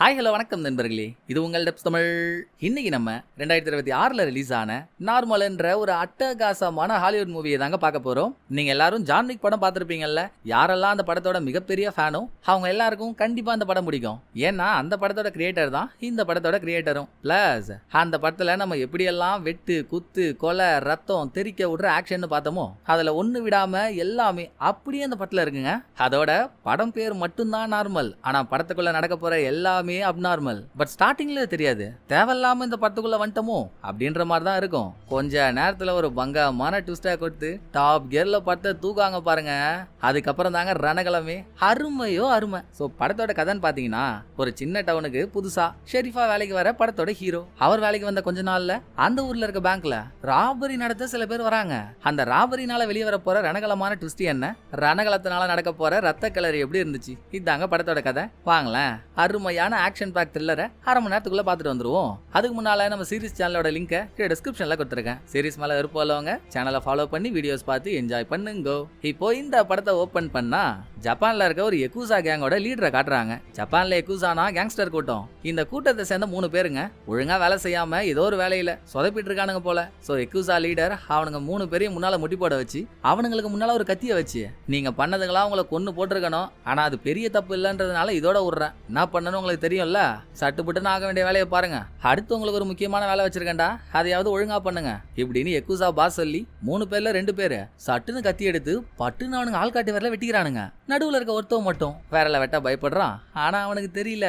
Hi hello வணக்கம் நண்பர்களே, இது உங்கள் டெப்ஸ் தமிழ். இன்னைக்கு நம்ம 2026ல் ரிலீஸ் ஆன நார்மல் என்ற ஒரு அட்டகாசமான ஹாலிவுட் மூவியை தாங்க பார்க்க போறோம். நீங்க எல்லாரும் ஜான் விக் படம் பார்த்துருப்பீங்கல்ல. யாரெல்லாம் அந்த படத்தோட மிகப்பெரிய ஃபேனோ அவங்க எல்லாருக்கும் கண்டிப்பா அந்த படம் பிடிக்கும். ஏன்னா அந்த படத்தோட கிரியேட்டர் தான் இந்த படத்தோட கிரியேட்டரும். பிளஸ் அந்த படத்துல நம்ம எப்படியெல்லாம் வெட்டு குத்து கொலை ரத்தம் தெறிக்க விடுற ஆக்ஷன் பார்த்தோமோ அதுல ஒண்ணு விடாம எல்லாமே அப்படியே அந்த படத்துல இருக்குங்க. அதோட படம் பேர் மட்டும்தான் நார்மல், ஆனா படத்துக்குள்ள நடக்க போற எல்லாமே அப்நார்மல். பட் ஸ்டார்டிங்ல தெரியாது, தேவையில்லாம இந்த படத்துக்குள்ள வந்துட்டோமோ அப்படின்ற மாதிரி தான் இருக்கும். கொஞ்ச நேரத்துல ஒரு பங்கமான ட்விஸ்டா கொடுத்து டாப் கியர்ல படத்தை தூக்காங்க பாருங்க. அதுக்கப்புறம் தாங்க ரணகலமே அருமையோ அருமை. சோ படத்தோட கதைன்னு பாத்தீங்கன்னா, ஒரு சின்ன டவுனுக்கு புதுசா ஷெரீஃபா வேலைக்கு வர படத்தோட ஹீரோ. அவர் வேலைக்கு வந்த கொஞ்ச நாள்ல அந்த ஊர்ல இருக்க பேங்க்ல ராபரி நடத்த சில பேர் வராங்க. அந்த ராபரினால வெளியே வர போற ரணகலமான ட்விஸ்ட் என்ன, ரணகலத்தினால நடக்க போற ரத்த கலரி எப்படி இருந்துச்சு, இதாங்க படத்தோட கதை. வாங்களேன், அருமையான ஆக்ஷன் பேக் த்ரில்லரை அரை மணி நேரத்துக்குள்ள பார்த்துட்டு வந்துருவோம். அதுக்கு முன்னால நம்ம சீரிஸ் சேனலோட லிங்கை கீழே டிஸ்கிரிப்ஷன்ல கொடுத்துருக்கேன். சீரிஸ் மேல விருப்பம் உள்ளவங்க சேனலை ஃபாலோ பண்ணி வீடியோஸ் பார்த்து என்ஜாய் பண்ணுங்க. இப்போ இந்த படத்தை ஓபன் பண்ணா ஜப்பான்ல இருக்க ஒரு யகுசா கேங்கோட லீடரை காட்டுறாங்க. ஜப்பான்ல யகுசானா கேங்ஸ்டர் கூட்டம். இந்த கூட்டத்தை சேர்ந்த 3 பேருங்க ஒழுங்கா வேலை செய்யாம ஏதோ ஒரு வேலையில சொதப்பிட்டு இருக்கானுங்க போல. சோ யகுசா லீடர் அவனுங்க 3 பேரையும் முன்னால முட்டி போட வச்சு அவனுங்களுக்கு முன்னால ஒரு கத்திய வச்சு, நீங்க பண்ணதுங்களா உங்களை கொன்னு போட்டிருக்கணும், ஆனா அது பெரிய தப்பு இல்லைன்றதுனால இதோட விடுறேன். என்ன பண்ணணும் உங்களுக்கு தெரியும்ல, சட்டுப்பட்டுன்னு ஆக வேண்டிய வேலையை பாருங்க. அடுத்து உங்களுக்கு ஒரு முக்கியமான வேலை வச்சிருக்கேன்டா, அதையாவது ஒழுங்கா பண்ணுங்க இப்படின்னு யகுசா பாஸ் சொல்லி 3 பேர்ல 2 பேரு சட்டுன்னு கத்தி எடுத்து பட்டுன்னு அவனுங்க ஆள்காட்டி விரல வெட்டிக்கிறானுங்க. நடுவுல இருக்க ஒருத்தவன் மட்டும் விரல வெட்ட பயப்படுறான். ஆனா அவனுக்கு தெரியல,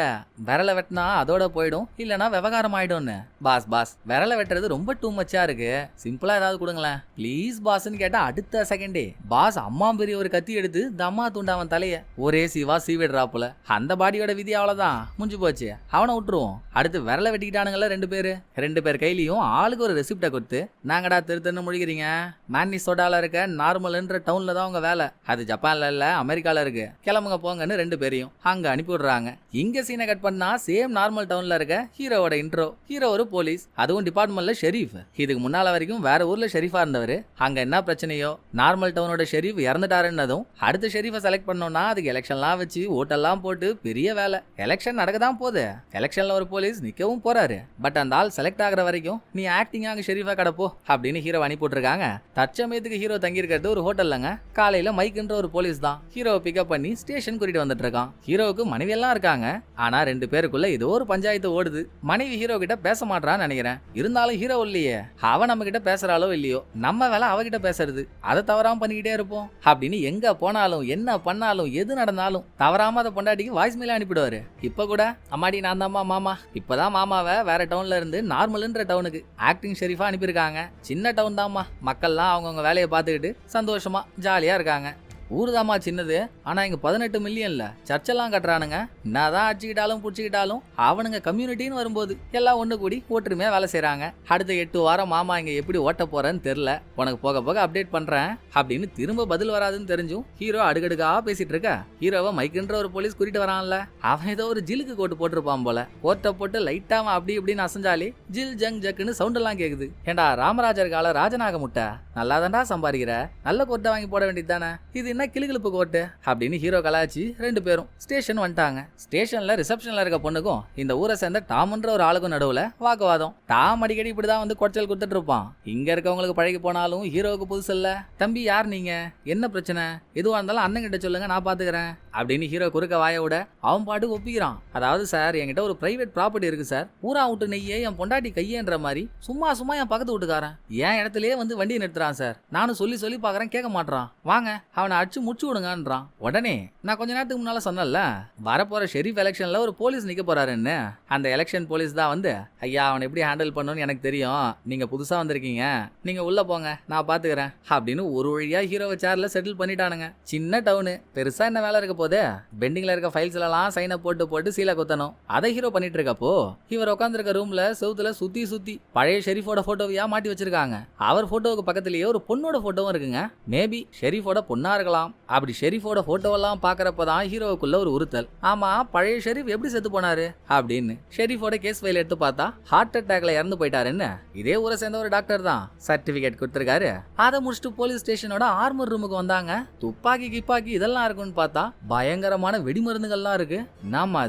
விரல வெட்டினா அதோட போயிடும், இல்லனா விவகாரம் ஆயிடும்னு. பாஸ் விரல வெட்டுறது ரொம்ப டூ மச்சா இருக்கு, சிம்பிளா ஏதாவது கொடுங்களேன் ப்ளீஸ் பாஸ்ன்னு கேட்டா அடுத்த செகண்டே பாஸ் அம்மா பெரிய ஒரு கத்தி எடுத்து தம்மா தூண்ட அவன் தலைய ஒரே சிவா சீவிடுறாப்புல. அந்த பாடியோட விதி அவ்வளவுதான், முடிஞ்சு போச்சு, அவனை விட்டுருவோம். அடுத்து விரல வெட்டிக்கிட்டானுங்கல்ல 2 பேர் கையிலையும் ஆளுக்கு ஒரு ரெசிப்டை கொடுத்து, நாங்கடா திருத்தன்னு முழிக்கிறீங்க, மேன்னிசோடால இருக்க நார்மல்ன்ற டவுன்ல தான் உங்க வேலை, அது ஜப்பான்ல இல்ல அமெரிக்கால இருக்கு, கிளம்புங்க போங்கன்னு 2 பேரையும் அங்க அனுப்பி விடுறாங்க. இங்க சீனை கட் பண்ணா சேம் நார்மல் டவுன்ல இருக்க ஹீரோவோட இன்ட்ரோ. ஹீரோ ஒரு போலீஸ், அதுவும் டிபார்ட்மெண்ட்ல ஷெரீஃப். இதுக்கு முன்னால வரைக்கும் வேற ஊர்ல ஷெரீஃபா இருந்தவர். அங்க என்ன பிரச்சனையோ நார்மல் டவுனோட ஷெரீஃப் இறந்துட்டாருன்னதும் அடுத்த ஷெரீஃபை செலக்ட் பண்ணோம்னா அதுக்கு எலெக்ஷன்லாம் வச்சு ஓட்டெல்லாம் போட்டு பெரிய வேலை. எலெக்ஷன் நடக்கதான் போகுது, எலெக்ஷன்ல ஒரு போலீஸ் நிக்கவும் போறாரு. பட் அந்த ஆள் செலக்ட் ஆகிற வரைக்கும் நீ ஆக்டிங்காக ஷெரீஃபா கடப்போ அப்படின்னு ஹீரோ அனுப்பிட்டுருக்காங்க. தற்சமயத்துக்கு ஹீரோ தங்கி இருக்கிறது ஒரு ஹோட்டல்லங்க. காலையில மைக்குன்ற ஒரு போலீஸ் தான் ஹீரோவை பிக்கப் பண்ணி ஸ்டேஷன் கூட்டிட்டு வந்துட்டு இருக்கான். ஹீரோவுக்கு மனைவி எல்லாம் இருக்காங்க, ஆனா 2 பேருக்குள்ள ஏதோ ஒரு பஞ்சாயத்து ஓடுது. மனைவி ஹீரோ கிட்ட பேச மாட்டான்னு நினைக்கிறேன். இருந்தாலும் ஹீரோ இல்லையே, அவன் நம்ம கிட்ட பேசுறாளோ இல்லையோ, நம்ம வேலை அவகிட்ட பேசுறது, அதை தவறாம பண்ணிக்கிட்டே இருப்போம் அப்படின்னு எங்க போனாலும் என்ன பண்ணாலும் எது நடந்தாலும் தவறாம அதை பொண்டாட்டிக்கு வாய்ஸ் மெயில அனுப்பிடுவாரு. இப்ப கூட அம்மாடி நான் தாம்மா மாமா, இப்பதான் மாமாவை வேற டவுன்ல இருந்து நார்மல்ன்ற டவுனுக்கு ஆக்டிங் ஷெரீஃபா அனுப்பியிருக்காங்க. சின்ன டவுன் தாம்மா, மக்கள்லாம் அவங்கவுங்க வேலையை பார்த்துக்கிட்டு சந்தோஷமா ஜாலியா இருக்காங்க. ஊருதாமா சின்னது, ஆனா இங்க 18 மில்லியன்ல சர்ச்செல்லாம் கட்டுறானுங்க. என்னதான் அடிச்சுக்கிட்டாலும் புடிச்சுக்கிட்டாலும் அவனுங்க கம்யூனிட்டின்னு வரும்போது எல்லாம் ஒண்ணு கூடி ஒற்றுமையா வேலை செய்யறாங்க. அடுத்த 8 வாரம் மாமா இங்க எப்படி ஓட்ட போறேன்னு தெரியல, உனக்கு போக போக அப்டேட் பண்றேன் அப்படின்னு திரும்ப பதில் வராதுன்னு தெரிஞ்சும் ஹீரோ அடுக்கடுக்கா பேசிட்டு இருக்க. ஹீரோவை மைக்குன்ற ஒரு போலீஸ் கூட்டிட்டு வரான்ல, அவன் ஏதோ ஒரு ஜிலுக்கு கோட்டு போட்டிருப்பான் போல. கோட்டை போட்டு லைட்டா அப்படி இப்படின்னு அசைஞ்சாலே ஜில் ஜங் ஜக்குன்னு சவுண்ட் எல்லாம் கேக்குது. ஏண்டா ராமராஜர் கால ராஜநாக முட்டை, நல்லாதான்டா சம்பாதிக்கிற, நல்ல கோட்டை வாங்கி போட வேண்டியது தானே, இது என்ன கிளுகிழுப்பு கோட்டு அப்படின்னு ஹீரோ கலாச்சி 2 பேரும் ஸ்டேஷன் வந்துட்டாங்க. ஸ்டேஷன்ல ரிசப்ஷன்ல இருக்க பொண்ணுக்கும் இந்த ஊரை சேர்ந்த டாம்ன்ற ஒரு ஆளுக்கும் நடுவுல வாக்குவாதம். டாம் அடிக்கடி இப்படிதான் வந்து கொச்சல் கொடுத்துட்டு இருப்பான். இங்க இருக்கவங்களுக்கு பழகி போனாலும் ஹீரோவுக்கு புதுசு இல்ல. தம்பி யார் நீங்க, என்ன பிரச்சனை, எதுவா இருந்தாலும் அண்ணன் கிட்ட சொல்லுங்க, நான் பாத்துக்கிறேன் அப்படின்னு ஹீரோ குறுக்க வாய விட அவன் பாட்டு ஒப்பிக்கிறான். அதாவது சார், என்கிட்ட ஒரு பிரைவேட் ப்ராப்பர்ட்டி இருக்கு சார், ஊரா விட்டு நெய்யே என் பொண்டாட்டி கையேன்ற மாதிரி சும்மா சும்மா என் பக்கத்து வீட்டுக்காரன் என் இடத்துலயே வந்து வண்டி நிறுத்துறான் சார், நானும் சொல்லி சொல்லி பாக்குறேன் கேட்க மாட்டான், வாங்க அவனை அடிச்சு முடிச்சு விடுங்கன்றான். உடனே நான் கொஞ்ச நேரத்துக்கு முன்னால சொன்னல, வரப்போற ஷெரீஃப் எலெக்ஷன்ல ஒரு போலீஸ் நிக்க போறாருன்னு. அந்த எலெக்ஷன் போலீஸ் தான் வந்து, ஐயா அவனை எப்படி ஹேண்டில் பண்ணணும்னு எனக்கு தெரியும், நீங்க புதுசா வந்திருக்கீங்க, நீங்க உள்ள போங்க நான் பாத்துக்கிறேன் அப்படின்னு ஒரு வழியா ஹீரோவை சேர்ல செட்டில் பண்ணிட்டானுங்க. சின்ன டவுனு, பெருசா என்ன வேலை இருக்க போது, பெண்டிங்ல இருக்க ஃபைல்ஸ் எல்லாம் சைனை போட்டு போட்டு சீலை குத்தணும். அதை ஹீரோ பண்ணிட்டு இருக்கப்போ இவர் உட்கார்ந்து இருக்க ரூம்ல செவுத்துல சுத்தி சுத்தி பழைய ஷெரீஃபோட போட்டோவையா மாட்டி வச்சிருக்காங்க. அவர் போட்டோவுக்கு பக்கத்திலேயே ஒரு பொண்ணோட போட்டோவும் இருக்குங்க. மேபி ஷெரீஃபோட பொண்ணா இருக்கலாம் பார்க்கலாம். அப்படி ஷெரீஃபோட போட்டோவெல்லாம் பாக்குறப்பதான் ஹீரோவுக்குள்ள ஒரு உறுத்தல். ஆமா, பழைய ஷெரீஃப் எப்படி செத்து போனாரு அப்படின்னு ஷெரீஃபோட கேஸ் ஃபைல் எடுத்து பார்த்தா ஹார்ட் அட்டாக்ல இறந்து போயிட்டாருன்னு. இதே ஊரை சேர்ந்த ஒரு டாக்டர் தான் சர்டிபிகேட் கொடுத்திருக்காரு. அதை முடிச்சுட்டு போலீஸ் ஸ்டேஷனோட ஆர்மர் ரூமுக்கு வந்தாங்க. துப்பாக்கி கிப்பாக்கி இதெல்லாம் இருக்குன்னு பார்த்தா பயங்கரமான வெடிமருந்துகள்லாம் இருக்கு. நாம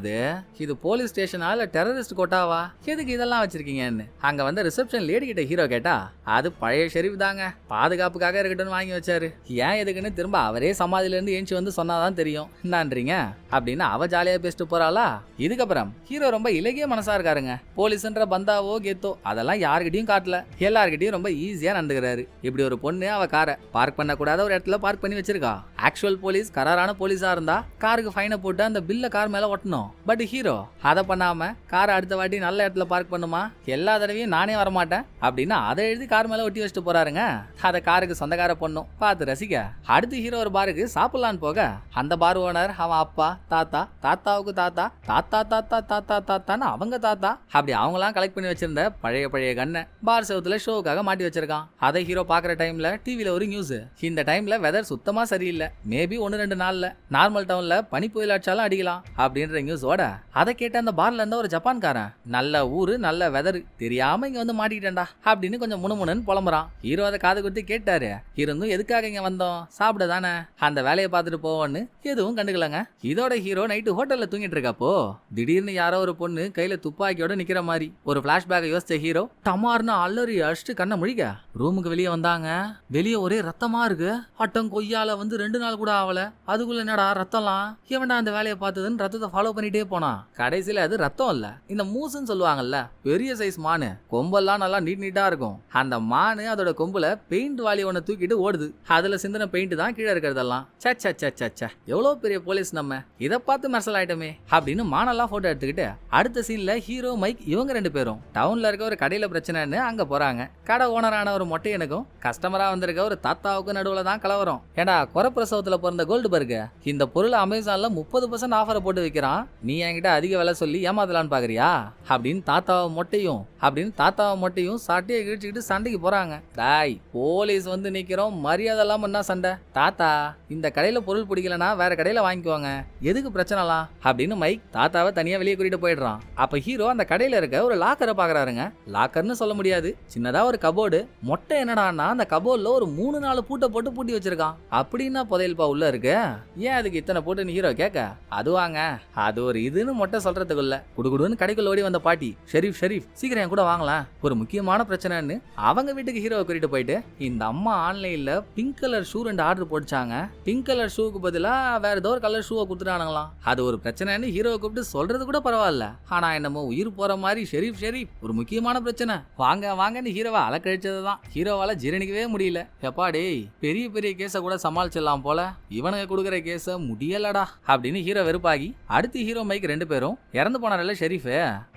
இது போலீஸ் ஸ்டேஷனா இல்ல டெரரிஸ்ட் கோட்டாவா, எதுக்கு இதெல்லாம் வச்சிருக்கீங்கன்னு அங்க வந்த ரிசப்ஷன் லேடி கிட்ட ஹீரோ கேட்டா, அது பழைய ஷெரீஃப் தாங்க, பாதுகாப்புக்காக இருக்கட்டும்னு வாங்கி வச்சாரு. ஏன் எதுக்குன்னு திரும்ப அவரே சமாதியில இருந்து ஏஞ்சி வந்து சொன்னாதான் தெரியும் என்னன்றீங்க அப்படின்னு அவ ஜாலியா பேசிட்டு போறாளா. இதுக்கப்புறம் ஹீரோ ரொம்ப இலகிய மனசா இருக்காருங்க. போலீஸ்ன்ற பந்தாவோ கெத்தோ அதெல்லாம் யாருக்கிட்டையும் காட்டல, எல்லார்கிட்டயும் ரொம்ப ஈஸியா நடந்துக்கிறாரு. இப்படி ஒரு பொண்ணு அவ காரை பார்க் பண்ண கூடாத ஒரு இடத்துல பார்க் பண்ணி வச்சிருக்கா. ஆக்சுவல் போலீஸ் கராரான போலீஸா இருந்தா காருக்கு ஃபைனை போட்டு அந்த பில்ல கார் மேல ஒட்டணும். பட் ஹீரோ அதை பண்ணாம காரை அடுத்த வாட்டி நல்ல இடத்துல பார்க் பண்ணுமா, எல்லா தடவையும் நானே வரமாட்டேன் அப்படின்னு அதை எழுதி கார் மேல ஒட்டி வச்சுட்டு போறாருங்க. அதை காருக்கு சொந்தக்கார பொண்ணும் பார்த்து ரசிக்க. அடுத்து ஹீரோ ஒரு பாருக்கு சாப்பிடலான்னு போக அந்த பார் ஓனர் அவன் அப்பா தாத்தா, தாத்தாவுக்கு தாத்தா, தாத்தா தாத்தா தாத்தா தாத்தான்னு அவங்க தாத்தா, அப்படி அவங்களாம் கலெக்ட் பண்ணி வச்சிருந்த பழைய கண்ணை பார் செவத்துல ஷோவுக்காக மாட்டி வச்சிருக்கான். அதை ஹீரோ பாக்குற டைம்ல டிவில ஒரு நியூஸ், இந்த டைம்ல வெதர் சுத்தமா சரியில்லை, மேபி 1-2 நாள்ல நார்மல் டவுன்ல பனி புயல் அடிச்சாலும் அடிக்கலாம் அப்படின்ற நியூஸோட அதை கேட்ட அந்த பார்ல இருந்த ஒரு ஜப்பான்காரன், நல்ல ஊரு நல்ல வெதர் தெரியாம இங்க வந்து மாட்டிக்கிட்டேன்டா அப்படின்னு கொஞ்சம் முணுமுணுன்னு புலம்புறான். ஹீரோ அதை காது கொடுத்து கேட்டாரு, இருந்தும் எதுக்காக இங்க வந்தோம், சாப்பிட தானே, அந்த வேலையை பார்த்துட்டு போவோன்னு எதுவும் கண்டுக்கலங்க. இதோட ஹீரோ நைட்டு ஹோட்டல்ல தூங்கிட்டு இருக்கப்போ திடீர்னு யாரோ ஒரு பொண்ணு கையில துப்பாக்கியோட நிக்கிற மாதிரி ஒரு பிளாஷ்பேக் யோசிச்ச ஹீரோ டமார்னு அலறி அடிச்சுட்டு கண்ணை முழிக்க ரூமுக்கு வெளியே வந்தாங்க. வெளியே ஒரே ரத்தமா இருக்கு. அட்டம் கொய்யால வந்து 2 நாள் கூட ஆகல, அதுக்குள்ள என்னடா ரத்தம்லாம், எவன்டா அந்த வேலையை பார்த்ததுன்னு ரத்தத்தை ஃபாலோ பண்ணிட்டே போனான். கடைசியில அது ரத்தம் இல்ல, இந்த மூசுன்னு சொல்லுவாங்கல்ல, பெரிய சைஸ் மானு, கொம்பெல்லாம் நல்லா நீட்டா இருக்கும். அந்த மானு அதோட கொம்புல பெயிண்ட் வாலி ஒண்ணு தூக்கிட்டு ஓடுது. அதுல சிந்தின பெயிண்ட் தான் கீழே இருக்கிறதெல்லாம். எவ்வளவு பெரிய போலீஸ் நம்ம, இதை பார்த்து மெர்சல் ஆயிட்டமே அப்படின்னு மானெல்லாம் போட்டோ எடுத்துக்கிட்டு அடுத்த சீன்ல ஹீரோ மைக் இவங்க 2 பேரும் டவுன்ல இருக்க ஒரு கடையில பிரச்சனைன்னு அங்க போறாங்க. கடை ஓனரான ஒரு மொட்டையனுக்கும் கஸ்டமரா வந்திருக்க ஒரு தாத்தாவுக்கும் நடுவுல தான் கலவரம். ஏடா குறப்பிரசவத்துல பிறந்த கோல்டுபர்க், இந்த பொருள் அமேசான்ல 30% ஆஃபரை போட்டு விற்கிறான், நீ என்கிட்ட அதிக விலை சொல்லி ஏமாத்தலான்னு பாக்குறியா அப்படின்னு தாத்தாவை மொட்டையும் சாட்டியை கிழிச்சுக்கிட்டு சண்டைக்கு போறாங்க. டாய், போலீஸ் வந்து நிக்கிறோம், மரியாதை இல்லாம என்ன சண்டை, தாத்தா இந்த கடையில பொருள் பிடிக்கலனா வேற கடையில வாங்கிக்குவாங்க, எதுக்கு பிரச்சனைலாம் அப்படின்னு மைக் தாத்தாவை தனியா வெளியே கூட்டிட்டு போயிடுறான். அப்ப ஹீரோ அந்த கடையில இருக்க ஒரு லாக்கரை பாக்குறாருங்க. லாக்கர்னு சொல்ல முடியாது, சின்னதா ஒரு கபோர்டு. மொட்டை என்னடான்னா அந்த கபோர்ட்ல ஒரு 3-4 பூட்டை போட்டு பூட்டி வச்சிருக்கான். அப்படின்னா புதையல்பா உள்ள இருக்கு, ஏன் அதுக்கு இத்தனை போட்டுன்னு ஹீரோ கேட்க, அதுவாங்க அது ஒரு இதுன்னு மொட்டை சொல்றதுக்குள்ள குடுகுடுன்னு கடைக்குள்ள ஓடி வந்த பாட்டி, ஷெரீஃப் சீக்கிரம் என் கூட வாங்கலாம், ஒரு முக்கியமான பிரச்சனைன்னு அவங்க வீட்டுக்கு ஹீரோவை கூட்டிட்டு போயிட்டு, இந்த அம்மா ஆன்லைன்ல பிங்க் கலர் ஷூ 2 ஆர்டர் போட்டுச்சாங்க, பிங்க் கலர் ஷூக்கு பதிலா வேற ஏதோ ஒரு கலர் ஷூவை கொடுத்துட்டானுங்களாம். அது ஒரு பிரச்சனைன்னு ஹீரோவை கூப்பிட்டு சொல்றது கூட பரவாயில்ல, ஆனா என்னமோ உயிர் போற மாதிரி ஷெரீஃப் ஒரு முக்கியமான பிரச்சனை வாங்கன்னு ஹீரோவை அலக்கழிச்சதுதான் ஹீரோவால ஜீரணிக்கவே முடியல. எப்பாடே பெரிய கேஸ கூட சமாளிச்சிடலாம் போல, இவனுங்க கொடுக்குற கேஸ முடியலடா அப்படின்னு ஹீரோ வெறுப்பாகி அடுத்து ஹீரோ மைக் 2 பேரும் இறந்து போனார்ல ஷெரீஃப்,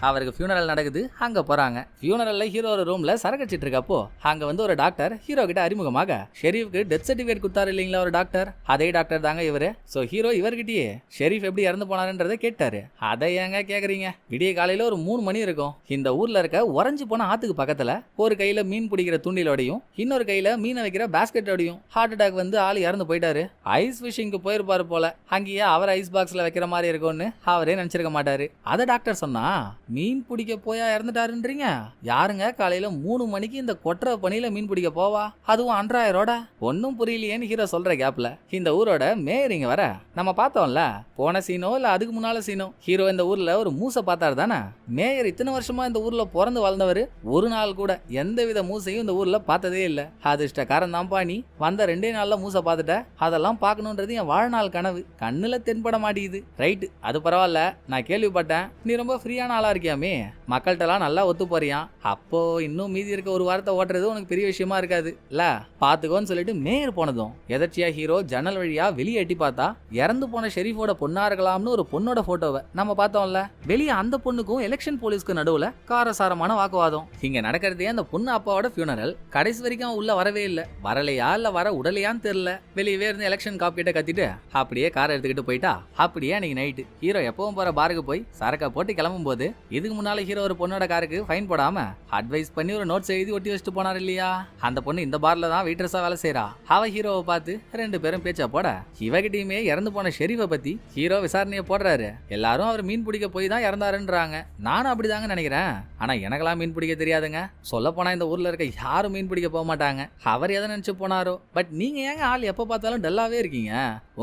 அவருக்கு ஃபியூனரல் நடக்குது, அங்க போறாங்க. ஃபியூனரல்ல ஹீரோ ஒரு ரூம்ல சரக்கடிச்சிட்டு இருக்கப்போ அங்க வந்து ஒரு டாக்டர் ஹீரோ கிட்ட அறிமுகமாக, ஷெரீஃப்க்கு டெத் சர்டிபிகேட் கொடுத்தாரு இல்லீங்களா ஒரு டாக்டர், அதே டாக்டர் தாங்க இவரு. சோ ஹீரோ இவர்கிட்டயே ஷெரீஃப் எப்படி இறந்து போனாருன்றதை கேட்டாரு. அதை ஏங்க கேக்குறீங்க, விடிய காலையில ஒரு 3 மணி இருக்கும். இந்த ஊர்ல இருக்க உறைஞ்சு போன ஆத்துக்கு பக்கத்துல ஒரு கையில மீன் பிடிக்கிற தூண்டிலோடையும் இன்னொரு கையில மீனை வைக்கிற பாஸ்கெட்டோடையும் ஹார்ட் அட்டாக் வந்து ஆள் இறந்து போயிட்டாரு. ஐஸ் ஃபிஷிங்க்கு போயிருப்பாரு போல, அங்கேயே அவர் ஐஸ் பாக்ஸ்ல வைக்கிற மாதிரி இருக்கும்னு அவரே நினைச்சிருக்க மாட்டாரு. அதை டாக்டர் சொன்னா, மீன் பிடிக்க போயா இறந்துட்டாருன்றீங்க, யாருங்க காலையில 3 மணிக்கு இந்த கொற்ற பணியில மீன் பிடிக்க போவா, அதுவும் அன்றாயரோட, ஒன்னும் புரியலையேன்னு ஹீரோ சொல்ற கேப்ல இந்த ஊரோட மேயர் இங்க வர நம்ம பார்த்தோம்ல, போன சீனோ இல்ல அதுக்கு முன்னால சீனோ ஹீரோ இந்த ஊர்ல ஒரு மூசை பார்த்தாரு தானே. மேயர் இத்தனை வருஷமா இந்த ஊர்ல பிறந்து வளர்ந்தவர், ஒரு நாள் கூட எந்தவித மூசையும் இந்த ஊர்ல பார்த்ததே இல்ல. அதிர்ஷ்டக்காரன் தான்ப்பா நீ, வந்த 2 நாள்ல மூசை பார்த்துட்ட, அதெல்லாம் பார்க்கணுன்றது என் வாழ்நாள் கனவு, கண்ணுல தென்பட மாட்டேங்குது. ரைட்டு, அது பரவாயில்ல, நான் கேள்விப்பட்டேன் நீ ரொம்ப ஃப்ரீயான ஆளா இருக்கியாமே, மக்கள்கிட்டலாம் நல்லா ஒத்து போறியான், அப்போ இன்னும் மீதி இருக்க ஒரு வாரத்தை ஓட்டுறது உனக்கு பெரிய விஷயமா இருக்காது இல்ல, பாத்துக்கோன்னு சொல்லிட்டு மேயர் போனதும் எதர்ச்சியா ஹீரோ ஜன்னல் வழியா வெளியே எட்டி பார்த்தா இறந்து போன ஷெரீஃபோட பொண்ணா இருக்கலாம்னு ஒரு பொண்ணோட போட்டோவை நம்ம பார்த்தோம்ல. வெளியே அந்த பொண்ணுக்கும் எலெக்ஷன் போலீஸ்க்கு நடுவுல காரசாரமான வாக்குவாதம். இங்க நடக்கிறதே அந்த பொண்ணு அப்பாவோட ஃபியூனரல். கடைசி வரைக்கும் உள்ள வரவே இல்ல, வரலையா இல்ல வர உடலையான்னு தெரியல. வெளியவே இருந்து எலெக்ஷன் காப் கிட்ட கத்திட்டு அப்படியே காரை எடுத்துக்கிட்டு போயிட்டா. அப்படியே அன்னைக்கு நைட்டு ஹீரோ எப்பவும் போற பாருக்கு போய் சரக்கை போட்டு கிளம்பும் போது இதுக்கு முன்னால ஹீரோ ஒரு பொண்ணோட காருக்கு ஃபைன் போடாம அட்வைஸ் பண்ணி ஒரு நோட்ஸ் எழுதி ஒட்டி வச்சுட்டு போனார் இல்லையா, அந்த பொண்ணு இந்த பார்ல தான் வெயிட்ரஸா வேலை செய்யறா. அவ ஹீரோவை பார்த்து ரெண்டு பேரும் பேச்சா போட இவகிட்டயுமே இறந்து போன ஷெரீஃபை பத்தி ஹீரோ விசாரணையை போடுறாரு. எல்லாரும் அவர் மீன் பிடிக்க போய் தான் இறந்தாருன்றாங்க. நானும் அப்படிதாங்க நினைக்கிறேன். ஆனா எனக்கெல்லாம் மீன் பிடிக்க தெரியாதுங்க. சொல்ல போனா இந்த ஊர்ல இருக்க யாரும் மீன் பிடிக்க போக மாட்டாங்க. அவர் எதை நினைச்சு போனாரோ. பட் நீங்க ஏங்க ஆள் எப்ப பார்த்தாலும் டல்லாவே இருக்கீங்க?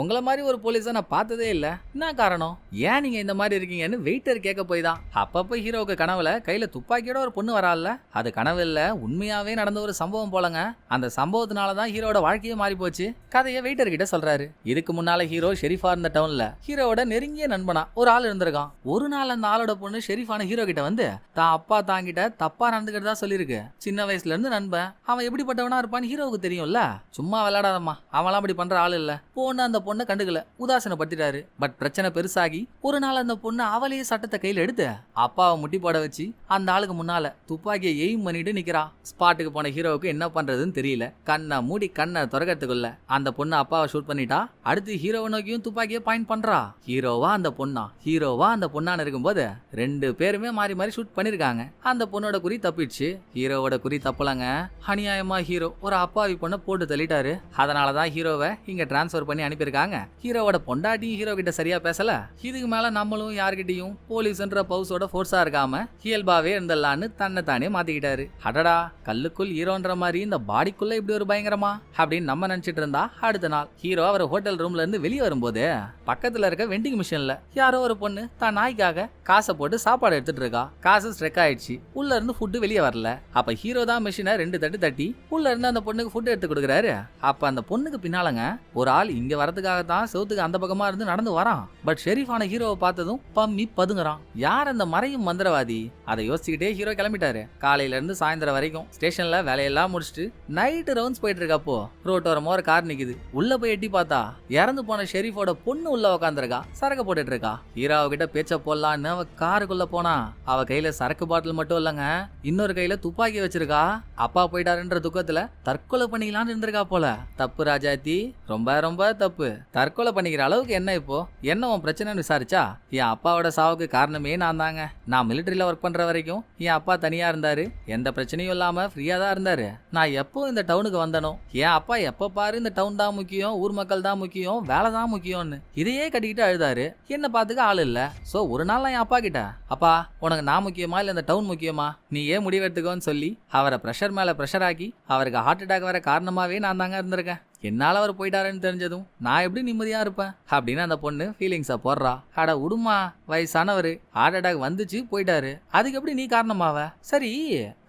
உங்களை மாதிரி ஒரு போலீஸை நான் பார்த்ததே இல்ல. என்ன காரணம்? ஏன் நீங்க இந்த மாதிரி இருக்கீங்கன்னு வெயிட்டர் கேட்க போய் தான் அப்பப்ப ஹீரோவுக்கு கனவுல கையில துப்பாக்கியோட ஒரு பொண்ணு வரால. அது கனவு இல்ல, உண்மையாவே நடந்த ஒரு சம்பவம் போலங்க. அந்த சம்பவத்தினாலதான் ஹீரோட வாழ்க்கையே மாறி போச்சு. கதையை வெயிட்டர் கிட்ட சொல்றாரு. இதுக்கு முன்னால ஹீரோ ஷெரீஃபா இருந்த டவுன்ல ஹீரோவோட நெருங்கிய நண்பனா ஒரு ஆள் இருந்திருக்கான். ஒரு நாள் அந்த ஆளோட பொண்ணு ஷெரீஃபான ஹீரோ கிட்ட வந்து தான் அப்பா தாங்கிட்ட தப்பா நடந்துக்கிறதா சொல்லிருக்கு. சின்ன வயசுல இருந்து நண்பன், அவன் எப்படிப்பட்டவனா இருப்பான்னு ஹீரோவுக்கு தெரியும்ல. சும்மா விளையாடாதம்மா, அவன்லாம் அப்படி பண்ற ஆள் இல்ல. போன அந்த பொண்ணை கண்டுக்கல, உதாசனப்படுத்திட்டாரு. பட் பிரச்சனை பெருசாகி ஒரு நாள் அந்த பொண்ணு அவளையே சட்டத்தை கையில எடுத்து அப்பாவை முட்டி போட வச்சு அந்த ஆளுக்கு முன்னால துப்பாக்கியை எய்ம் பண்ணிட்டு நிக்கிறா. ஸ்பாட்டுக்கு போன ஹீரோவுக்கு என்ன பண்றதுன்னு தெரியல. கண்ணை மூடி கண்ணை துறக்கிறதுக்குள்ள அந்த பொண்ணு அப்பாவை ஷூட் பண்ணிட்டா. அடுத்து ஹீரோவை நோக்கியும் துப்பாக்கியை பாயிண்ட் பண்றா. ஹீரோவா அந்த பொண்ணா, ஹீரோவா அந்த பொண்ணான்னு இருக்கும்போது ரெண்டு பேருமே மாறி மாறி ஷூட் பண்ணிருக்காங்க. அந்த பொண்ணோட குறி தப்பிடுச்சு, ஹீரோவோட குறி தப்பலங்க. அநியாயமா ஹீரோ ஒரு அப்பாவி பொண்ணை போட்டு தள்ளிட்டாரு. அதனாலதான் ஹீரோவை இங்க டிரான்ஸ்பர் பண்ணி அனுப்பியிருக்காங்க. ஹீரோவோட பொண்டாட்டியும் ஹீரோ கிட்ட சரியா பேசல. இதுக்கு மேல நம்மளும் யார்கிட்டயும் போலீஸ்ன்ற பவுஸோட ஃபோர்ஸா இருக்காம இயல்பாவே இருந்தலான்னு தன்னை தானே மாத்திக்கிட்டாரு. அடடா, கல்லுக்குள் ஹீரோன்ற மாதிரி இந்த பாடிக்குள்ள இப்படி ஒரு பயங்கரமா அப்படின்னு நம்ம நினைச்சிட்டு இருந்தா அடுத்த நாள் ஹீரோ அவர் ஹோட்டல் ரூம்ல இருந்து வெளியே வரும்போது பக்கத்துல இருக்க வெண்டிங் மிஷின்ல யாரோ ஒரு பொண்ணு தான் நாய்க்காக காசை போட்டு சாப்பாடு எடுத்துட்டு இருக்கா. காசு ஸ்ட்ரெக் ஆயிடுச்சு, உள்ள இருந்து ஃபுட்டு வெளியே வரல. அப்ப ஹீரோ தான் மிஷினை ரெண்டு தட்டு தட்டி உள்ள இருந்து அந்த பொண்ணுக்கு ஃபுட்டு எடுத்து கொடுக்குறாரு. அப்ப அந்த பொண்ணுக்கு பின்னாலங்க ஒரு ஆள் இங்க வரதுக்காக தான் செவுத்துக்கு அந்த பக்கமா இருந்து நடந்து வரான். பட் ஷெரீஃபான ஹீரோவை பார்த்ததும் பம்மி பதுங்குறான். யார் அந்த மறையும் மந்திரவாதி? அதை யோசிச்சுக்கிட்டே ஹீரோ கிளம்பிட்டாரு. காலையில இருந்து சாயந்தரம் வரைக்கும் ஸ்டேஷன்ல வேலையெல்லாம் முடிச்சுட்டு நைட்டு ரவுண்ட்ஸ் போயிட்டு இருக்கப்போ ரோட்டோரமா ஒரு கார் நிக்குது. உள்ள போய் எட்டி பார்த்தா இறந்து போன ஷெரீஃபோட பொண்ணு உள்ள உட்காந்துருக்கா, சரக்கு போட்டுட்டு இருக்கா. ஹீரோ கிட்ட பேச்ச போடலான்னு அவ காருக்குள்ள போனா அவ கையில சரக்கு பாட்டில் மட்டும் இல்லங்க, இன்னொரு கையில துப்பாக்கி வச்சிருக்கா. அப்பா போயிட்டாருன்ற துக்கத்துல தற்கொலை பண்ணிக்கலான்னு இருந்திருக்கா போல. தப்பு ராஜாத்தி, ரொம்ப ரொம்ப தப்பு. தற்கொலை பண்ணிக்கிற அளவுக்கு என்ன இப்போ? என்ன உன் பிரச்சனைன்னு விசாரிச்சா என் அப்பாவோட சாவுக்கு காரணமே நான் தாங்க. நான் மிலிட்டரியில ஒர்க் பண்ற வரைக்கும் என் அப்பா தனியா இருந்தாரு, எந்த பிரச்சனையும் இல்லாம ஃப்ரீயா தான் இருந்தாரு. நான் எப்போ இந்த டவுனுக்கு வந்தனோ என் அப்பா எப்ப பாரு இந்த டவுன் தான் முக்கியம், ஊர் மக்கள் தான் முக்கியம், வேலை தான் முக்கியம்னு இதையே கட்டிக்கிட்டு அழுதாரு. என்ன பாத்துக்க ஆள் இல்ல. சோ ஒரு நாள் நான் என் அப்பா கிட்ட, அப்பா உனக்கு நான் முக்கியமா இல்ல இந்த டவுன் முக்கியமா, நீ ஏன் முடிவெடுத்துக்கோன்னு சொல்லி அவரை பிரஷர் மேல பிரஷர் ஆக்கி அவருக்கு ஹார்ட் அட்டாக் வர காரணமாவே நான் தாங்க இருந்திருக்கேன். என்னால அவர் போயிட்டாருன்னு தெரிஞ்சதும் நான் எப்படி நிம்மதியா இருப்பேன் அப்படின்னு அந்த பொண்ணு ஃபீலிங்ஸை போடுறா. அட உடுமா, வயசானவர், ஹார்ட் அட்டாக் வந்துச்சு போயிட்டாரு, அதுக்கு எப்படி நீ காரணமாவ? சரி,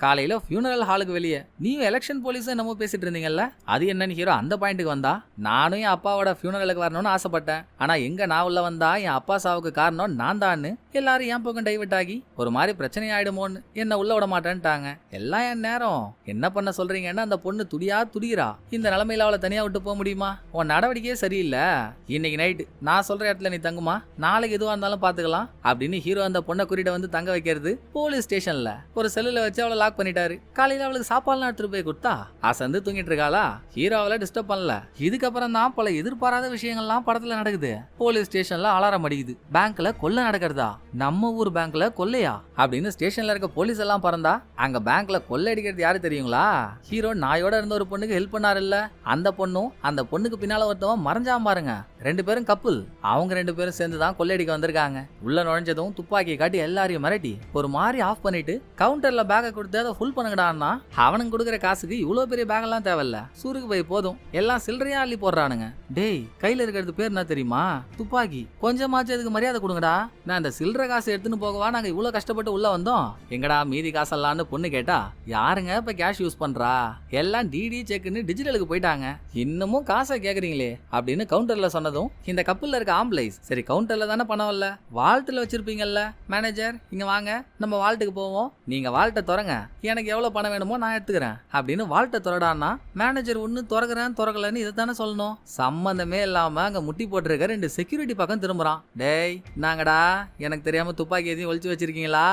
காலையில ஃபியூனரல் ஹாலுக்கு வெளியே நீயும் எலெக்ஷன் போலீஸ் என்னமோ பேசிட்டு இருந்தீங்கல்ல, அது என்னன்னு ஹீரோ அந்த பாயிண்ட்டுக்கு வந்தா. நானும் என் அப்பாவோட ஃபியூனரலுக்கு வரணும்னு ஆசைப்பட்டேன். ஆனா எங்க நான் உள்ள வந்தா என் அப்பா சாவுக்கு காரணம் நான் தான்னு எல்லாரும் என் பக்கம் டைவர்ட் ஆகி ஒரு மாதிரி பிரச்சனை ஆயிடுமோன்னு என்ன உள்ள விட மாட்டேன்ட்டாங்க. எல்லாம் என் நேரம். என்ன பண்ண சொல்றீங்கன்னா அந்த பொண்ணு துடியா துடிக்கிறா. இந்த நிலைமையில அவளை தனியா விட்டு போக முடியுமா? உன் நடவடிக்கையே சரியில்லை. இன்னைக்கு நைட்டு நான் சொல்ற இடத்துல நீ தங்குமா, நாளைக்கு எதுவா இருந்தாலும் பாத்துக்கலாம் அப்படின்னு ஹீரோ அந்த பொண்ணை குறிட்ட வந்து தங்க வைக்கிறது. போலீஸ் ஸ்டேஷன்ல ஒரு செல்லுல வச்சு அவளை லாக் பண்ணிட்டாரு. காலையில அவளுக்கு சாப்பாடுலாம் எடுத்துட்டு போய் கொடுத்தா அசந்து தூங்கிட்டு இருக்காளா. ஹீரோ அவளை டிஸ்டர்ப் பண்ணல. இதுக்கப்புறம் தான் பல எதிர்பாராத விஷயங்கள்லாம் படத்துல நடக்குது. போலீஸ் ஸ்டேஷன்ல அலாரம் அடிக்குது. பேங்க்ல கொள்ளை நடக்கிறதா, நம்ம ஊர் பேங்க்ல கொள்ளையா அப்படின்னு ஸ்டேஷன்ல இருக்க போலீஸ் எல்லாம் பறந்தா அங்க பேங்க்ல கொள்ளை அடிக்கிறது யாரு தெரியுங்களா? ஹீரோ நாயோட இருந்த ஒரு பொண்ணுக்கு ஹெல்ப் பண்ணாரு இல்ல, அந்த பொண்ணும் அந்த பொண்ணுக்கு பின்னால ஒருத்தவன் மறைஞ்சாம பாருங்க. ரெண்டு பேரும் கப்புல். அவங்க ரெண்டு பேரும் சேர்ந்துதான் கொள்ளையடிக்க வந்திருக்காங்க. உள்ள நுழைஞ்சதும் துப்பாக்கியை காட்டி எல்லாரையும் மிரட்டி ஒரு மாதிரி ஆஃப் பண்ணிட்டு கவுண்டர்ல பேக்கை கொடுத்து அதை ஃபுல் பண்ணுங்கடான்னா அவனுக்கு கொடுக்குற காசுக்கு இவ்வளவு பெரிய பேக் எல்லாம் தேவையில்ல, சூருக்கு போய் போதும், எல்லாம் சில்லறையா அள்ளி போடுறானுங்க. டேய், கையில இருக்கிறது பேர் என்ன தெரியுமா? துப்பாக்கி. கொஞ்சமாச்சும் அதுக்கு மரியாதை கொடுங்கடா. நான் இந்த சில்லறை காசு எடுத்துன்னு போகவா நாங்க இவ்வளவு கஷ்டப்பட்டு உள்ள வந்தோம்? எங்கடா மீதி காசெல்லாம்னு பொண்ணு கேட்டா யாருங்க இப்ப கேஷ் யூஸ் பண்றா, எல்லாம் டிடி செக்னு டிஜிட்டலுக்கு போயிட்டாங்க, இன்னமும் காசை கேக்குறீங்களே அப்படின்னு கவுண்டர்ல சொன்னதும் இந்த கப்பல்ல இருக்க ஆம்பளைஸ், சரி கவுண்டர்ல தானே பணம் இல்ல, வால்ட்ல வச்சிருப்பீங்கல்ல மேனேஜர், இங்க வாங்க நம்ம வால்ட்டுக்கு போவோம், நீங்க வால்ட்டை திறங்க, எனக்கு எவ்வளவு பணம் வேணுமோ நான் எடுத்துக்கிறேன் அப்படின்னு வால்ட்டை திறடான்னா மேனேஜர் ஒண்ணு திறக்கிறேன் திறக்கலன்னு இதை தானே சொல்லணும். சம்பந்தமே இல்லாம அங்க முட்டி போட்டிருக்க ரெண்டு செக்யூரிட்டி பக்கம் திரும்புறான். டேய் நாங்கடா, எனக்கு தெரியாம துப்பாக்கி எதையும் ஒழிச்சு வச்சிருக்கீங்களா,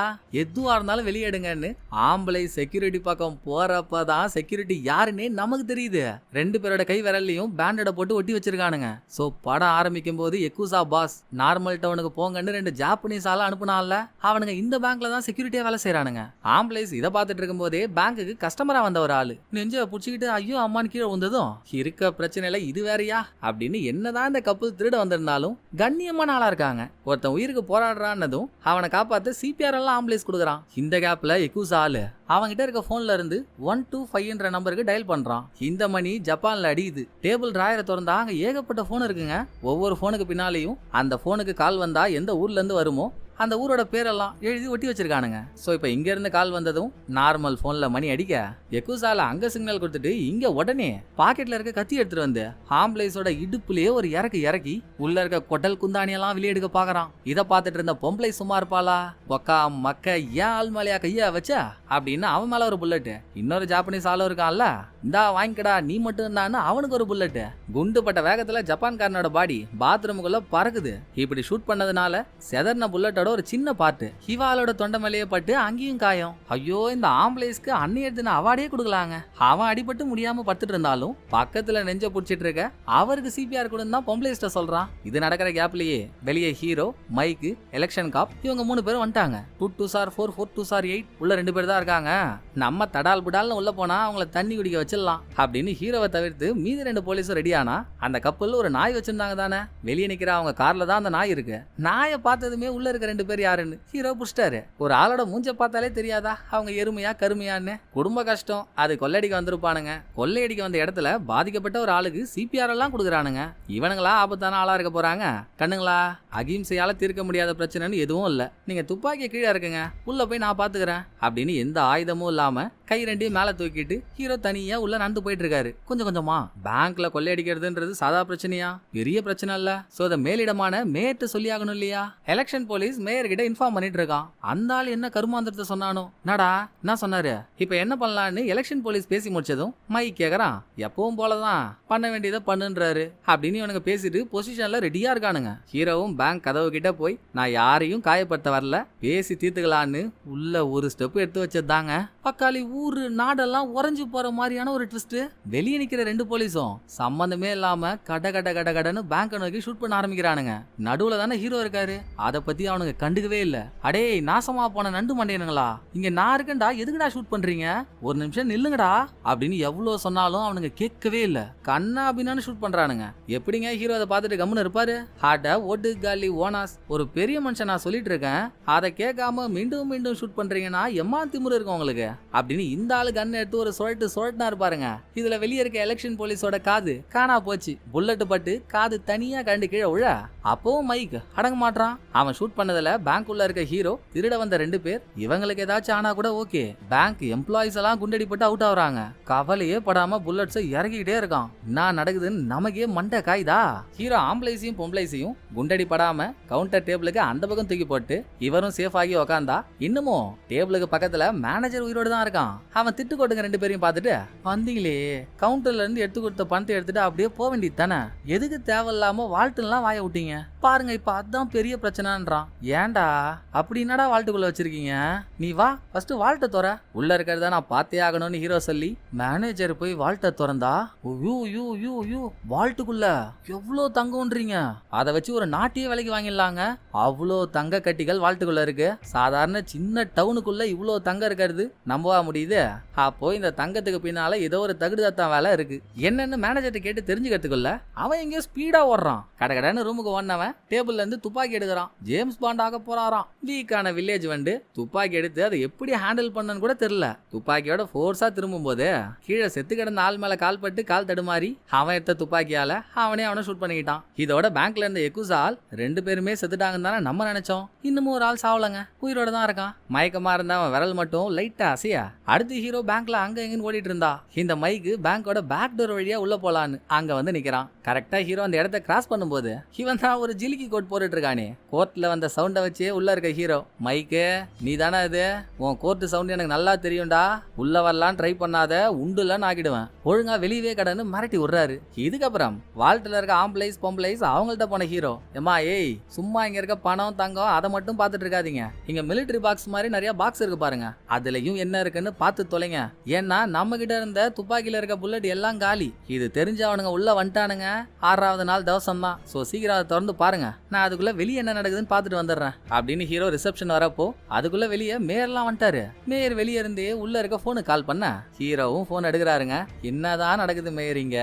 எதுவா இருந்தாலும் வெளியேடுங்கன்னு ஆம்பளை செக்யூரிட்டி பக்கம் போறப்பதான் செக்யூரிட்டி யாருன்னே நமக்கு தெரியுது. ரெண்டு பேரோட கை கை விரல்லையும் பேண்டட போட்டு ஒட்டி வச்சிருக்கானுங்க. சோ படம் ஆரம்பிக்கும் போது யக்குசா பாஸ் நார்மல் டவுனுக்கு போங்கன்னு 2 ஜாப்பனீஸ் ஆள அனுப்புனால அவனுங்க இந்த பேங்க்ல தான் செக்யூரிட்டியா வேலை செய்யறானுங்க. ஆம்பளைஸ் இதை பார்த்துட்டு இருக்கும் போதே பேங்குக்கு கஸ்டமரா வந்த ஒரு ஆளு நெஞ்ச புடிச்சுக்கிட்டு ஐயோ அம்மான்னு கீழே வந்ததும் இருக்க பிரச்சனையில இது வேறையா அப்படின்னு என்னதான் இந்த கப்பல் திருட வந்திருந்தாலும் கண்ணியமான ஆளா இருக்காங்க. ஒருத்தன் உயிருக்கு போராடுறான்னதும் அவனை காப்பாத்த சிபிஆர் எல்லாம் ஆம்புலன்ஸ் கொடுக்குறான். இந்த கேப்ல யக்குசா ஆளு அவங்கிட்ட இருக்க போன்ல இருந்து 125 நம்பருக்கு டயல் பண்றான். இந்த மணி ஜப்பான்ல அடிக்குது. டேபிள் டிராயரை திறந்தா அங்க ஏகப்பட்ட போன் இருக்குங்க. ஒவ்வொரு போனுக்கு பின்னாலேயும் அந்த போனுக்கு கால் வந்தா எந்த ஊர்ல இருந்து வருமோ அந்த ஊரோட பேரெல்லாம் எழுதி ஒட்டி வச்சிருக்கானுங்க. சோ இப்ப இங்க இருந்து கால் வந்ததும் நார்மல் போன்ல மணி அடிக்க யக்குசால அங்க சிக்னல் கொடுத்துட்டு இங்க உடனே பாக்கெட்ல இருக்க கத்தி எடுத்துட்டு வந்து ஆம்பளைஸோட இடுப்புலயே ஒரு இறக்கி உள்ள இருக்க கொட்டல் குந்தாணியெல்லாம் வெளியே எடுக்க பாக்குறான். இதை பார்த்துட்டு இருந்த பொம்பளை சும்மா இருப்பாளா? ஒக்கா மக்க ஏன் ஆள் மேலையா கையா வச்சா அப்படின்னு அவன் மேல ஒரு புல்லட். இன்னொரு ஜாப்பனீஸ் ஆளும் இருக்கான்ல, இந்தா வாங்கிக்கடா நீ மட்டும் இருந்தான்னு அவனுக்கு ஒரு புல்லட். குண்டு பட்ட வேகத்துல ஜப்பான்காரனோட பாடி பாத்ரூமுக்குள்ள பறக்குது. இப்படி ஷூட் பண்ணதுனால செதர்ன புல்லட்டோட ஒரு சின்ன பார்ட்டு ஹிவாலோட தொண்டை மேலேயே பட்டு அங்கேயும் காயம். ஐயோ இந்த ஆம்பளைஸ்க்கு அன்னையர் தின அவார்டே கொடுக்கலாங்க. அவன் அடிபட்டு முடியாம படுத்துட்டு இருந்தாலும் பக்கத்துல நெஞ்ச புடிச்சிட்டு இருக்க அவருக்கு சிபிஆர் கூட தான் பொம்பளைஸ்ட சொல்றான். இது நடக்கிற கேப்லயே வெளியே ஹீரோ, மைக்கு, எலெக்ஷன் காப் இவங்க 3 பேரும் வந்துட்டாங்க. 22/4 42/8 உள்ள 2 பேர் தான் இருக்காங்க. நம்ம தடால் புடால்னு உள்ள போனா அவங்கள தண்ணி குடிக்க வச்சிடலாம் அப்படின்னு ஹீரோவை தவிர்த்து மீதி 2 போலீஸும் ரெடியானா அந்த கப்பல் ஒரு நாய் வச்சிருந்தாங்க தானே. வெளியே நிக்கிற அவங்க கார்ல தான் அந்த நாய் இருக்கு. நாயை பார்த்ததுமே உள்ள இருக்க 2 பேர் யாருன்னு ஹீரோ புடிச்சிட்டாரு. ஒரு ஆளோட மூஞ்ச பார்த்தாலே தெரியாதா அவங்க எருமையா கருமையான்னு? குடும்ப கஷ்டம் அது கொள்ளையடிக்க வந்திருப்பானுங்க. கொள்ளையடிக்க வந்த இடத்துல பாதிக்கப்பட்ட ஒரு ஆளுக்கு சிபிஆர் எல்லாம் கொடுக்குறானுங்க. இவனுங்களா ஆபத்தான ஆளா இருக்க போறாங்க? கண்ணுங்களா அகிம்சையால தீர்க்க முடியாத பிரச்சனைன்னு எதுவும் இல்ல. நீங்க துப்பாக்கிய கீழே இருக்குங்க, உள்ள போய் நான் பாத்துக்கிறேன் அப்படின்னு எந்த ஆயுதமும் இல்லாம கை 2 மேல தூக்கிட்டு ஹீரோ தனியா உள்ள நடந்து போயிட்டு இருக்காரு. கொஞ்சம் கொஞ்சமா பேங்க்ல கொள்ளையடிக்கிறதுன்றது சாதா பிரச்சனையா? பெரிய பிரச்சனை இல்ல. சோ அத மேலிடமான மேயர்ட்ட சொல்லி ஆகணும் இல்லையா? எலெக்ஷன் போலீஸ் மேயர் கிட்ட இன்ஃபார்ம் பண்ணிட்டு இருக்கான். அந்த ஆள் என்ன கருமாந்திரத்தை சொன்னானோ நடா என்ன சொன்னாரு. இப்ப என்ன பண்ணலான்னு எலெக்ஷன் போலீஸ் பேசி முடிச்சதும் மைக் கேக்குறான். எப்பவும் போலதான் பண்ண வேண்டியதை பண்ணுன்றாரு அப்படின்னு இவனுங்க பேசிட்டு பொசிஷன்ல ரெடியா இருக்கானுங்க. ஹீரோவும் பேங்க் கதவு கிட்ட போய் நான் யாரையும் காயப்படுத்த வரல, பேசி தீர்த்துக்கலான்னு உள்ள ஒரு ஸ்டெப் எடுத்து வச்சதாங்க. பக்காளி ஊரு நாடெல்லாம் உறைஞ்சு போற மாதிரியான ஒரு ட்விஸ்ட். வெளியே நிக்கிற 2 போலீஸும் சம்பந்தமே இல்லாம கடன்னு பேங்க நோக்கி ஷூட் பண்ண ஆரம்பிக்கிறானுங்க. நடுவுல தானே ஹீரோ இருக்காரு. அதை பத்தி அவனுக்கு கண்டுக்கவே இல்ல. அடே நாசமா போன நண்டு மண்டையனுங்களா, இங்க நான் இருக்கேன்டா, எதுக்குடா ஷூட் பண்றீங்க, ஒரு நிமிஷம் நில்லுங்கடா அப்படின்னு எவ்வளவு சொன்னாலும் அவனுங்க கேட்கவே இல்ல. கண்ணா அப்படின்னு ஷூட் பண்றானுங்க. எப்படிங்க ஹீரோ அதை பார்த்துட்டு கம்முன்னு இருப்பாரு? ஹாட்ட ஓட்டு காலி ஓனாஸ், ஒரு பெரிய மனுஷன் நான் சொல்லிட்டு இருக்கேன், அதை கேட்காம மீண்டும் மீண்டும் ஷூட் பண்றீங்கன்னா எம்மா திமுரு இருக்கும் உங்களுக்கு அப்படின்னு இந்த ஆளு கன் எடுத்து ஒரு சுழட்டுனா இருப்பாருங்க. இதுல வெளியே இருக்க எலெக்ஷன் போலீஸோட காது காணா போச்சு. புல்லட் பட்டு காது தனியா கண்டு கீழே உழ அப்பவும் மைக் அடங்க மாட்டான். அவன் ஷூட் பண்ணதுல பேங்க் உள்ள இருக்க ஹீரோ, திருட வந்த 2 பேர், இவங்களுக்கு ஏதாச்சும் ஆனா கூட ஓகே, பேங்க் எம்ப்ளாயிஸ் எல்லாம் குண்டடிப்பட்டு அவுட் ஆகுறாங்க. கவலையே படாம புல்லட்ஸ் இறக்கிட்டே இருக்கான். என்ன நடக்குதுன்னு நமக்கே மண்டை காய்தா. ஹீரோ ஆம்பளைஸையும் பொம்பளைஸையும் குண்டடி படாம கவுண்டர் டேபிளுக்கு அந்த பக்கம் தூக்கி போட்டு இவரும் சேஃப் ஆகி உக்காந்தா இன்னமும் டேபிளுக்கு பக்கத்துல மேனேஜர் உயிரோடு தான் இருக்கான். அவன் திட்டு கொட்டுங்க 2 பேரையும் பார்த்துட்டு, வந்தீங்களே கவுண்டர்ல இருந்து எடுத்து கொடுத்த பணத்தை எடுத்துட்டு அப்படியே போக வேண்டியது தானே, எதுக்கு தேவையில்லாம வாழ்ட்டுலாம் வாய விட்டீங்க பாருங்க, இப்ப அதான் பெரிய பிரச்சனைன்றான். ஏன்டா அப்படி என்னடா வாழ்ட்டுக்குள்ள வச்சிருக்கீங்க, நீ வா ஃபர்ஸ்ட் வாழ்ட்டை துற, உள்ள இருக்கிறத நான் பார்த்தே ஆகணும்னு ஹீரோ சொல்லி மேனேஜர் போய் வாழ்ட்டை திறந்தா வாழ்ட்டுக்குள்ள எவ்வளோ தங்கம்ன்றீங்க, அதை வச்சு ஒரு நாட்டையே விலைக்கு வாங்கிடலாங்க. அவ்வளோ தங்க கட்டிகள் வாழ்ட்டுக்குள்ள இருக்கு. சாதாரண சின்ன டவுனுக்குள்ள இவ்வளோ தங்கம் இருக்கிறது நம்பவா முடியுது? அப்போ இந்த தங்கத்துக்கு பின்னால ஏதோ ஒரு தகுடுதான் வேலை இருக்கு. என்னன்னு மேனேஜர்ட்ட கேட்டு தெரிஞ்சுக்கிறதுக்குள்ள அவன் எங்கேயோ ஸ்பீடா ஓடுறான். கடகடன்னு ரூமுக்கு ஓடினவன் டேபிள்ல இருந்து துப்பாக்கி எடுக்கிறான். ஜேம்ஸ் பாண்ட் ஆக போறாராம். வீக்கான வில்லேஜ் வந்து துப்பாக்கி எடுத்து அதை எப்படி ஹேண்டில் பண்ணன்னு கூட தெரியல. துப்பாக்கியோட ஃபோர்ஸா திரும்பும் போது கீழே செத்து கிடந்த ஆள் மேல கால் பட்டு கால் தடுமாறி அவன் எடுத்த துப்பாக்கியால அவனை ஷூட் பண்ணிக்கிட்டான். இதோட பேங்க்ல இருந்த யக்குசா ஆள் 2 பேருமே செத்துட்டாங்கன்னு தானே நம்ம நினைச்சோம். இன்னமும் ஒரு ஆள் சாவலங்க, உயிரோட தான் இருக்கான். மயக்கமா இருந்த அவன் விரல் மட்டும் லைட்டா அசையா. அடுத்து ஹீரோ பேங்க்ல அங்க எங்கன்னு ஓடிட்டு இருந்தா. இந்த மைக்கு பேங்கோட பேக் டோர் வழியா உள்ள போலான்னு அங்க வந்து நிக்கிறான். கரெக்டா ஹீரோ அந்த இடத்த கிராஸ் பண்ணும்போது இவன் தான் ஒரு ஜிலிக்கி கோட் போட்டுட்டு இருக்கானே. கோர்ட்ல வந்த சவுண்டை வச்சே உள்ள இருக்க ஹீரோ, மைக்கு நீ தானே இது, உன் கோர்ட் சவுண்ட் எனக்கு நல்லா தெரியும்டா, உள்ள வரலாம் ட்ரை பண்ணாத, உண்டுலன்னு ஆக்கிடுவேன், ஒழுங்கா வெளியவே கடன்னு மிரட்டி விடுறாரு. இதுக்கப்புறம் வால்ட்ல இருக்க ஆம்பளைஸ் பொம்பளைஸ் அவங்கள்ட்ட போன ஹீரோ, ஏமா ஏய் சும்மா இங்க இருக்க பணம் தங்கம் அதை மட்டும் பார்த்துட்டு இருக்காதீங்க, இங்க மிலிட்டரி பாக்ஸ் மாதிரி நிறைய பாக்ஸ் இருக்கு பாருங்க, அதுலயும் என்ன இருக்குன்னு பார்த்து தொலைங்க. ஏன்னா நம்ம கிட்ட இருந்த துப்பாக்கியில இருக்க புல்லட் எல்லாம் காலி. இது தெரிஞ்சு அவனுங்க உள்ள வந்துட்டானுங்க. 6வது நாள் தவசம் தான். சோ சீக்கிரம் அதை திறந்து பாருங்க. நான் அதுக்குள்ள வெளியே என்ன நடக்குதுன்னு பார்த்துட்டு வந்துடுறேன் அப்படின்னு ஹீரோ ரிசப்ஷன் வரப்போ அதுக்குள்ள வெளியே மேயர்லாம் வந்துட்டாரு. மேயர் வெளியே இருந்தே உள்ள இருக்க போனுக்கு கால் பண்ண ஹீரோவும் போன் எடுக்கிறாருங்க. என்னதான் நடக்குது மேயர் இங்க?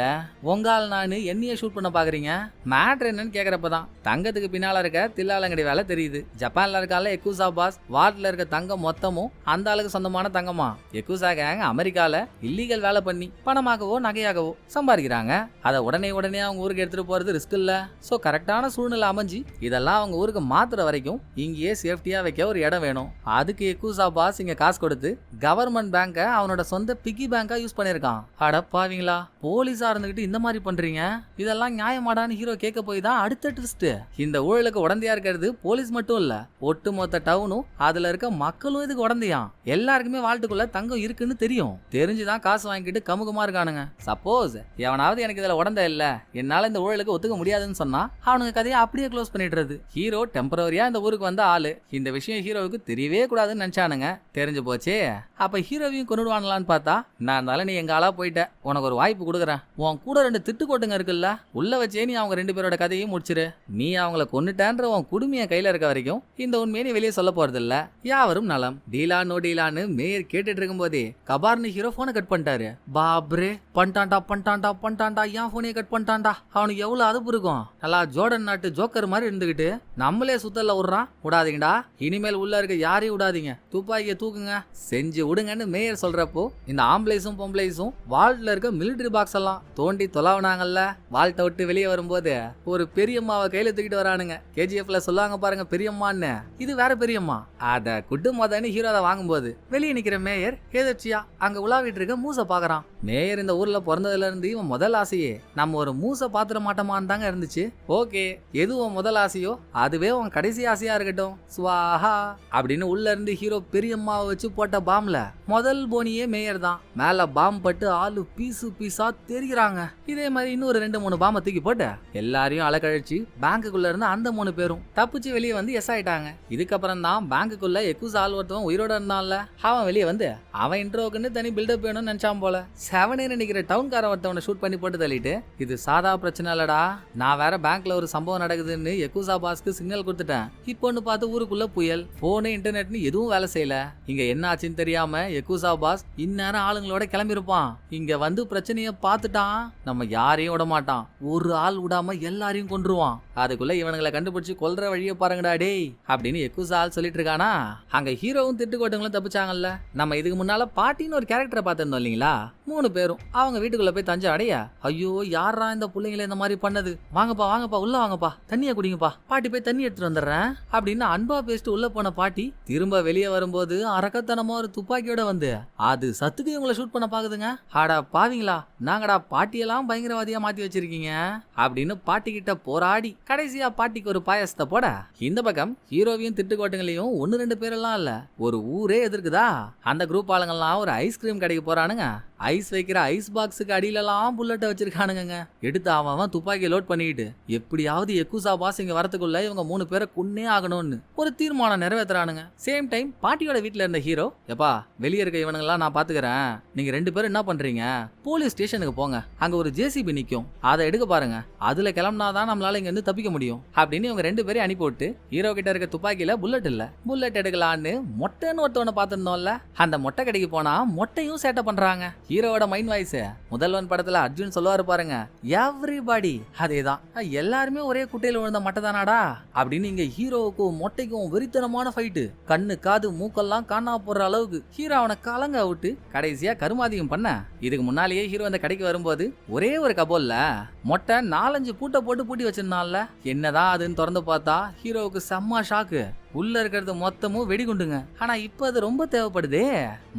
உங்கால் நானு என்னைய ஷூட் பண்ண பாக்குறீங்க? மேட்ரு என்னன்னு கேக்குறப்பதான் தங்கத்துக்கு பின்னால இருக்க தில்லாலங்கடி வேலை தெரியுது. ஜப்பான்ல இருக்கால எக்குசா பாஸ் வார்ட்ல இருக்க தங்கம் மொத்தமும் அந்த ஆளுக்கு சொந்தமான தங்கமா. எக்குசா கேங் அமெரிக்கால இல்லீகல் வேலை பண்ணி பணமாகவோ நகையாகவோ சம்பாதிக்கிறாங்க. அதை உடனே அவங்க ஊருக்கு எடுத்துட்டு போறது ரிஸ்க் இல்ல. சோ கரெக்டான சூழ்நிலை அமைஞ்சு இதெல்லாம் அவங்க ஊருக்கு மாத்துற வரைக்கும் இங்கேயே சேஃப்டியா வைக்க ஒரு இடம் வேணும். அதுக்கு எக்குசா பாஸ் இங்க காசு கொடுத்து கவர்மெண்ட் பேங்க அவனோட சொந்த பிக்கி பேங்கா யூஸ் பண்ணிருக்கான். அட பாவீங்களா, போலீஸா இருந்துகிட்டு இந்த மாதிரி பண்றீங்க? இதெல்லாம் நியாயமாடான்னு ஹீரோ கேட்க போய் தான் அடுத்த ட்விஸ்ட். இந்த ஊழலுக்கு உடந்தையா இருக்கிறது போலீஸ் மட்டும் இல்ல, ஒட்டுமொத்த டவுனும் அதுல இருக்க மக்களும் இதுக்கு உடந்தையாம். எல்லாருக்குமே வாழ்த்துக்குள்ள தங்கம் இருக்குன்னு தெரிஞ்சுதான் காசு வாங்கிட்டு கமுகமா இருக்கானுங்க. சப்போஸ் எவனாவது எனக்கு இதுல உடந்த இல்ல, என்னால இந்த ஊழலுக்கு ஒத்துக்க முடியாதுன்னு சொன்னா அவனுங்க கதையை அப்படியே க்ளோஸ் பண்ணிடுறது. ஹீரோ டெம்பரரியா இந்த ஊருக்கு வந்த ஆளு. இந்த விஷயம் ஹீரோவுக்கு தெரியவே கூடாதுன்னு நினைச்சானுங்க. தெரிஞ்சு போச்சே. அப்ப ஹீரோவையும் கொண்டுடுவாங்களான்னு பார்த்தா, நான் இருந்தாலும் நீ எங்க ஆளா போயிட்ட, உனக்கு ஒரு வாய்ப்பு கொடுக்குறேன். உன் கூட 2 திட்டுக்கோட்டுங்க இருக்குல்ல, உள்ள வச்சே நீ அவங்க 2 பேரோட கதையும் முடிச்சிரு. நீ அவங்கள கொன்னுட்டேன்ற உன் குடுமைய கையில இருக்க வரைக்கும் இந்த உண்மையை நீ வெளியே சொல்ல போறது இல்ல. யாவரும் நலம். டீலா நோ டீலான்னு மேயர் கேட்டுட்டு இருக்கும் போதே கபார்னு ஹீரோ போனை கட் பண்ணிட்டாரு. பாப்ரே, பண்ணிட்டான்டா ஏன் போனையே கட் பண்ணிட்டான்டா. அவனுக்கு எவ்வளவு அதுப்பு இருக்கும். நல்லா ஜோர்டன் நாட்டு ஜோக்கர் மாதிரி இருந்துகிட்டு நம்மளே சுத்தல்ல விடுறான். விடாதீங்கடா, இனிமேல் உள்ள இருக்க யாரையும் விடாதீங்க, துப்பாக்கியை தூக்குங்க, செஞ்சு விடுங்கன்னு மேயர் சொல்றப்போ இந்த ஆம்பளைஸும் பொம்பளைஸும் வால்ட்ல இருக்க மிலிட்டரி பாக்ஸ் எல்லாம் தோண்டி தொலாவனாங்கல்ல. வால்ட்டை விட்டு வெளியே வரும்போது ஒரு பெரியம்மாவை கையில தூக்கிட்டு வரானுங்க. கேஜிஎஃப்ல சொல்லுவாங்க பாருங்க பெரியம்மான்னு, இது வேற பெரியம்மா. அத குட்டு மதன்னு ஹீரோ அதை வாங்கும்போது வெளியே நிக்கிற மேயர் எதிர்ச்சியா அங்க உலாவிட்டு இருக்க மூசை பாக்குறான். மேயர் இந்த ஊர்ல பிறந்ததுல இருந்து இவன் முதல் ஆசையே நம்ம ஒரு மூசை பாத்திர மாட்டோமான்னு தாங்க இருந்துச்சு. ஓகே, எது உன் முதல் ஆசையோ அதுவே உன் கடைசி ஆசையா இருக்கட்டும், ஸ்வாஹா அப்படின்னு உள்ள இருந்து ஹீரோ பெரியம்மாவை வச்சு போட்ட பாம்ல முதல் போனியே மேயர் தான். மேல பாம் பட்டு ஆளு பீசு பீஸா தெரிகிறாங்க. இதே மாதிரி இன்னொரு 2-3 பாம்பை தூக்கி போட்டு எல்லாரையும் அலக்கழிச்சு பேங்குக்குள்ள இருந்து அந்த 3 பேரும் தப்பிச்சு வெளியே வந்து எஸ் ஆயிட்டாங்க. இதுக்கப்புறம் தான் பேங்குக்குள்ள எக்குஸ் ஆள் ஒருத்தவன் உயிரோட இருந்தான்ல, அவன் வெளியே வந்து அவன் இன்ட்ரோக்குன்னு தனி பில்டப் வேணும்னு நினைச்சான் போல. 7 நினைக்கிற டவுன்காரன் ஒருத்தவனை ஷூட் பண்ணி போட்டு தள்ளிட்டு, இது சாதா பிரச்சனை இல்லடா, நான் வேற பேங்க்ல ஒரு சம்பவம் நடக்குதுன்னு எக்குசா பாஸ்க்கு சிக்னல் கொடுத்துட்டேன். இப்போன்னு பார்த்து ஊருக்குள்ள புயல், போனு இன்டர்நெட்னு எதுவும் வேலை செய்யல. இங்க என்ன ஆச்சுன்னு தெரியாம எக்குசா பாஸ் இந்நேரம் ஆளுங்களோட கிளம்பிருப்பான். இங்க வந்து பிரச்சனைய பார்த்துட்டான், நம்ம யாரையும் விட மாட்டான், ஒரு ஆள் விடாம எல்லாரையும் கொன்றுவான். அதுக்குள்ள இவனுங்களை கண்டுபிடிச்சு கொல்ற வழியை பாருங்கடா டேய் அப்படின்னு எக்குசா ஆள் சொல்லிட்டு இருக்கானா. அங்க ஹீரோவும் திட்டுக்கோட்டங்களும் தப்பிச்சாங்கல்ல. நம்ம இதுக்கு முன்னால பாட்டின்னு ஒரு கேரக்டரை பார்த்திருந்தோம் இல்லீங்களா? 3 பேரும் அவங்க வீட்டுக்குள்ள போய் தஞ்சை அடைய, ஐயோ யாரா இந்த பிள்ளைங்களை இந்த மாதிரி பண்ணது, வாங்கப்பா உள்ள வாங்கப்பா, தண்ணிய குடிங்கப்பா, பாட்டி போய் தண்ணி எடுத்துட்டு வந்துடுறேன் அப்படின்னு அன்பா பேசிட்டு உள்ள போன பாட்டி திரும்ப வெளியே வரும்போது அரக்கத்தனமா ஒரு துப்பாக்கியோட வந்து அது சத்துக்கு இவங்களை ஷூட் பண்ண பாக்குதுங்க. ஆடா பாவீங்களா, நாங்கடா பாட்டியெல்லாம் பயங்கரவாதியா மாத்தி வச்சிருக்கீங்க அப்படின்னு பாட்டி கிட்ட போராடி கடைசியா பாட்டிக்கு ஒரு பாயசத்தை போட, இந்த பக்கம் ஹீரோவையும் திட்டுக்கோட்டுங்களையும் 1-2 பேரெல்லாம் இல்ல ஒரு ஊரே எதிர்க்குதா. அந்த குரூப் ஆளுங்கெல்லாம் ஒரு ஐஸ்கிரீம் கடைக்கு போறானுங்க. ஐஸ் வைக்கிற ஐஸ் பாக்ஸுக்கு அடியிலலாம் புல்லட்டை வச்சிருக்கானுங்க. எடுத்து அவன் துப்பாக்கியை லோட் பண்ணிட்டு எப்படியாவது எக்குசா பாஸ் இங்க வரத்துக்குள்ள இவங்க 3 பேரை கொன்னே ஆகணும்னு ஒரு தீர்மானம் நிறைவேற்றுறானுங்க. சேம் டைம் பாட்டியோட வீட்டுல இருந்த ஹீரோ, எப்பா வெளியே இருக்க இவனுங்கெல்லாம் நான் பாத்துக்கிறேன், நீங்க 2 பேரும் என்ன பண்றீங்க, போலீஸ் ஸ்டேஷனுக்கு போங்க, அங்க ஒரு ஜேசிபி நிக்கும், அதை எடுக்க பாருங்க, அதுல கிளம்பினாதான் நம்மளால இங்க இருந்து தப்பிக்க முடியும் அப்படின்னு இவங்க 2 பேரையும் அனுப்பிவிட்டு ஹீரோ கிட்ட இருக்க துப்பாக்கியில புல்லட் இல்ல, புல்லட் எடுக்கலான்னு மொட்டைன்னு ஒருத்தவனை பார்த்திருந்தோம்ல, அந்த மொட்டை கடைக்கு போனா மொட்டையும் சேட்டை பண்றாங்க. ஹீரோவோட மைண்ட் வாய்ஸ் முதல்வன் படத்துல அர்ஜுன் சொல்லுவாரு பாருங்க, எவ்ரிபடி, அதேதான், எல்லாருமே ஒரே குட்டையில விழுந்த மட்டை தானாடா அப்படின்னு இங்க ஹீரோவுக்கும் மொட்டைக்கும் வெறித்தனமான ஃபைட்டு. கண்ணு காது மூக்கெல்லாம் காணா போற அளவுக்கு ஹீரோ அவனை கலங்க விட்டு கடைசியா கருமாதியம் பண்ண. இதுக்கு முன்னாலேயே ஹீரோ அந்த கடைக்கு வரும்போது ஒரே ஒரு கபோல்ல மொட்டை 4-5 பூட்டை போட்டு பூட்டி வச்சிருந்தான்ல, என்னதான் அதுன்னு திறந்து பார்த்தா ஹீரோவுக்கு செம்ம ஷாக்கு. உள்ள இருக்கிறது மொத்தமும் வெடிகுண்டுங்க. ஆனா இப்ப அது ரொம்ப தேவைப்படுதே.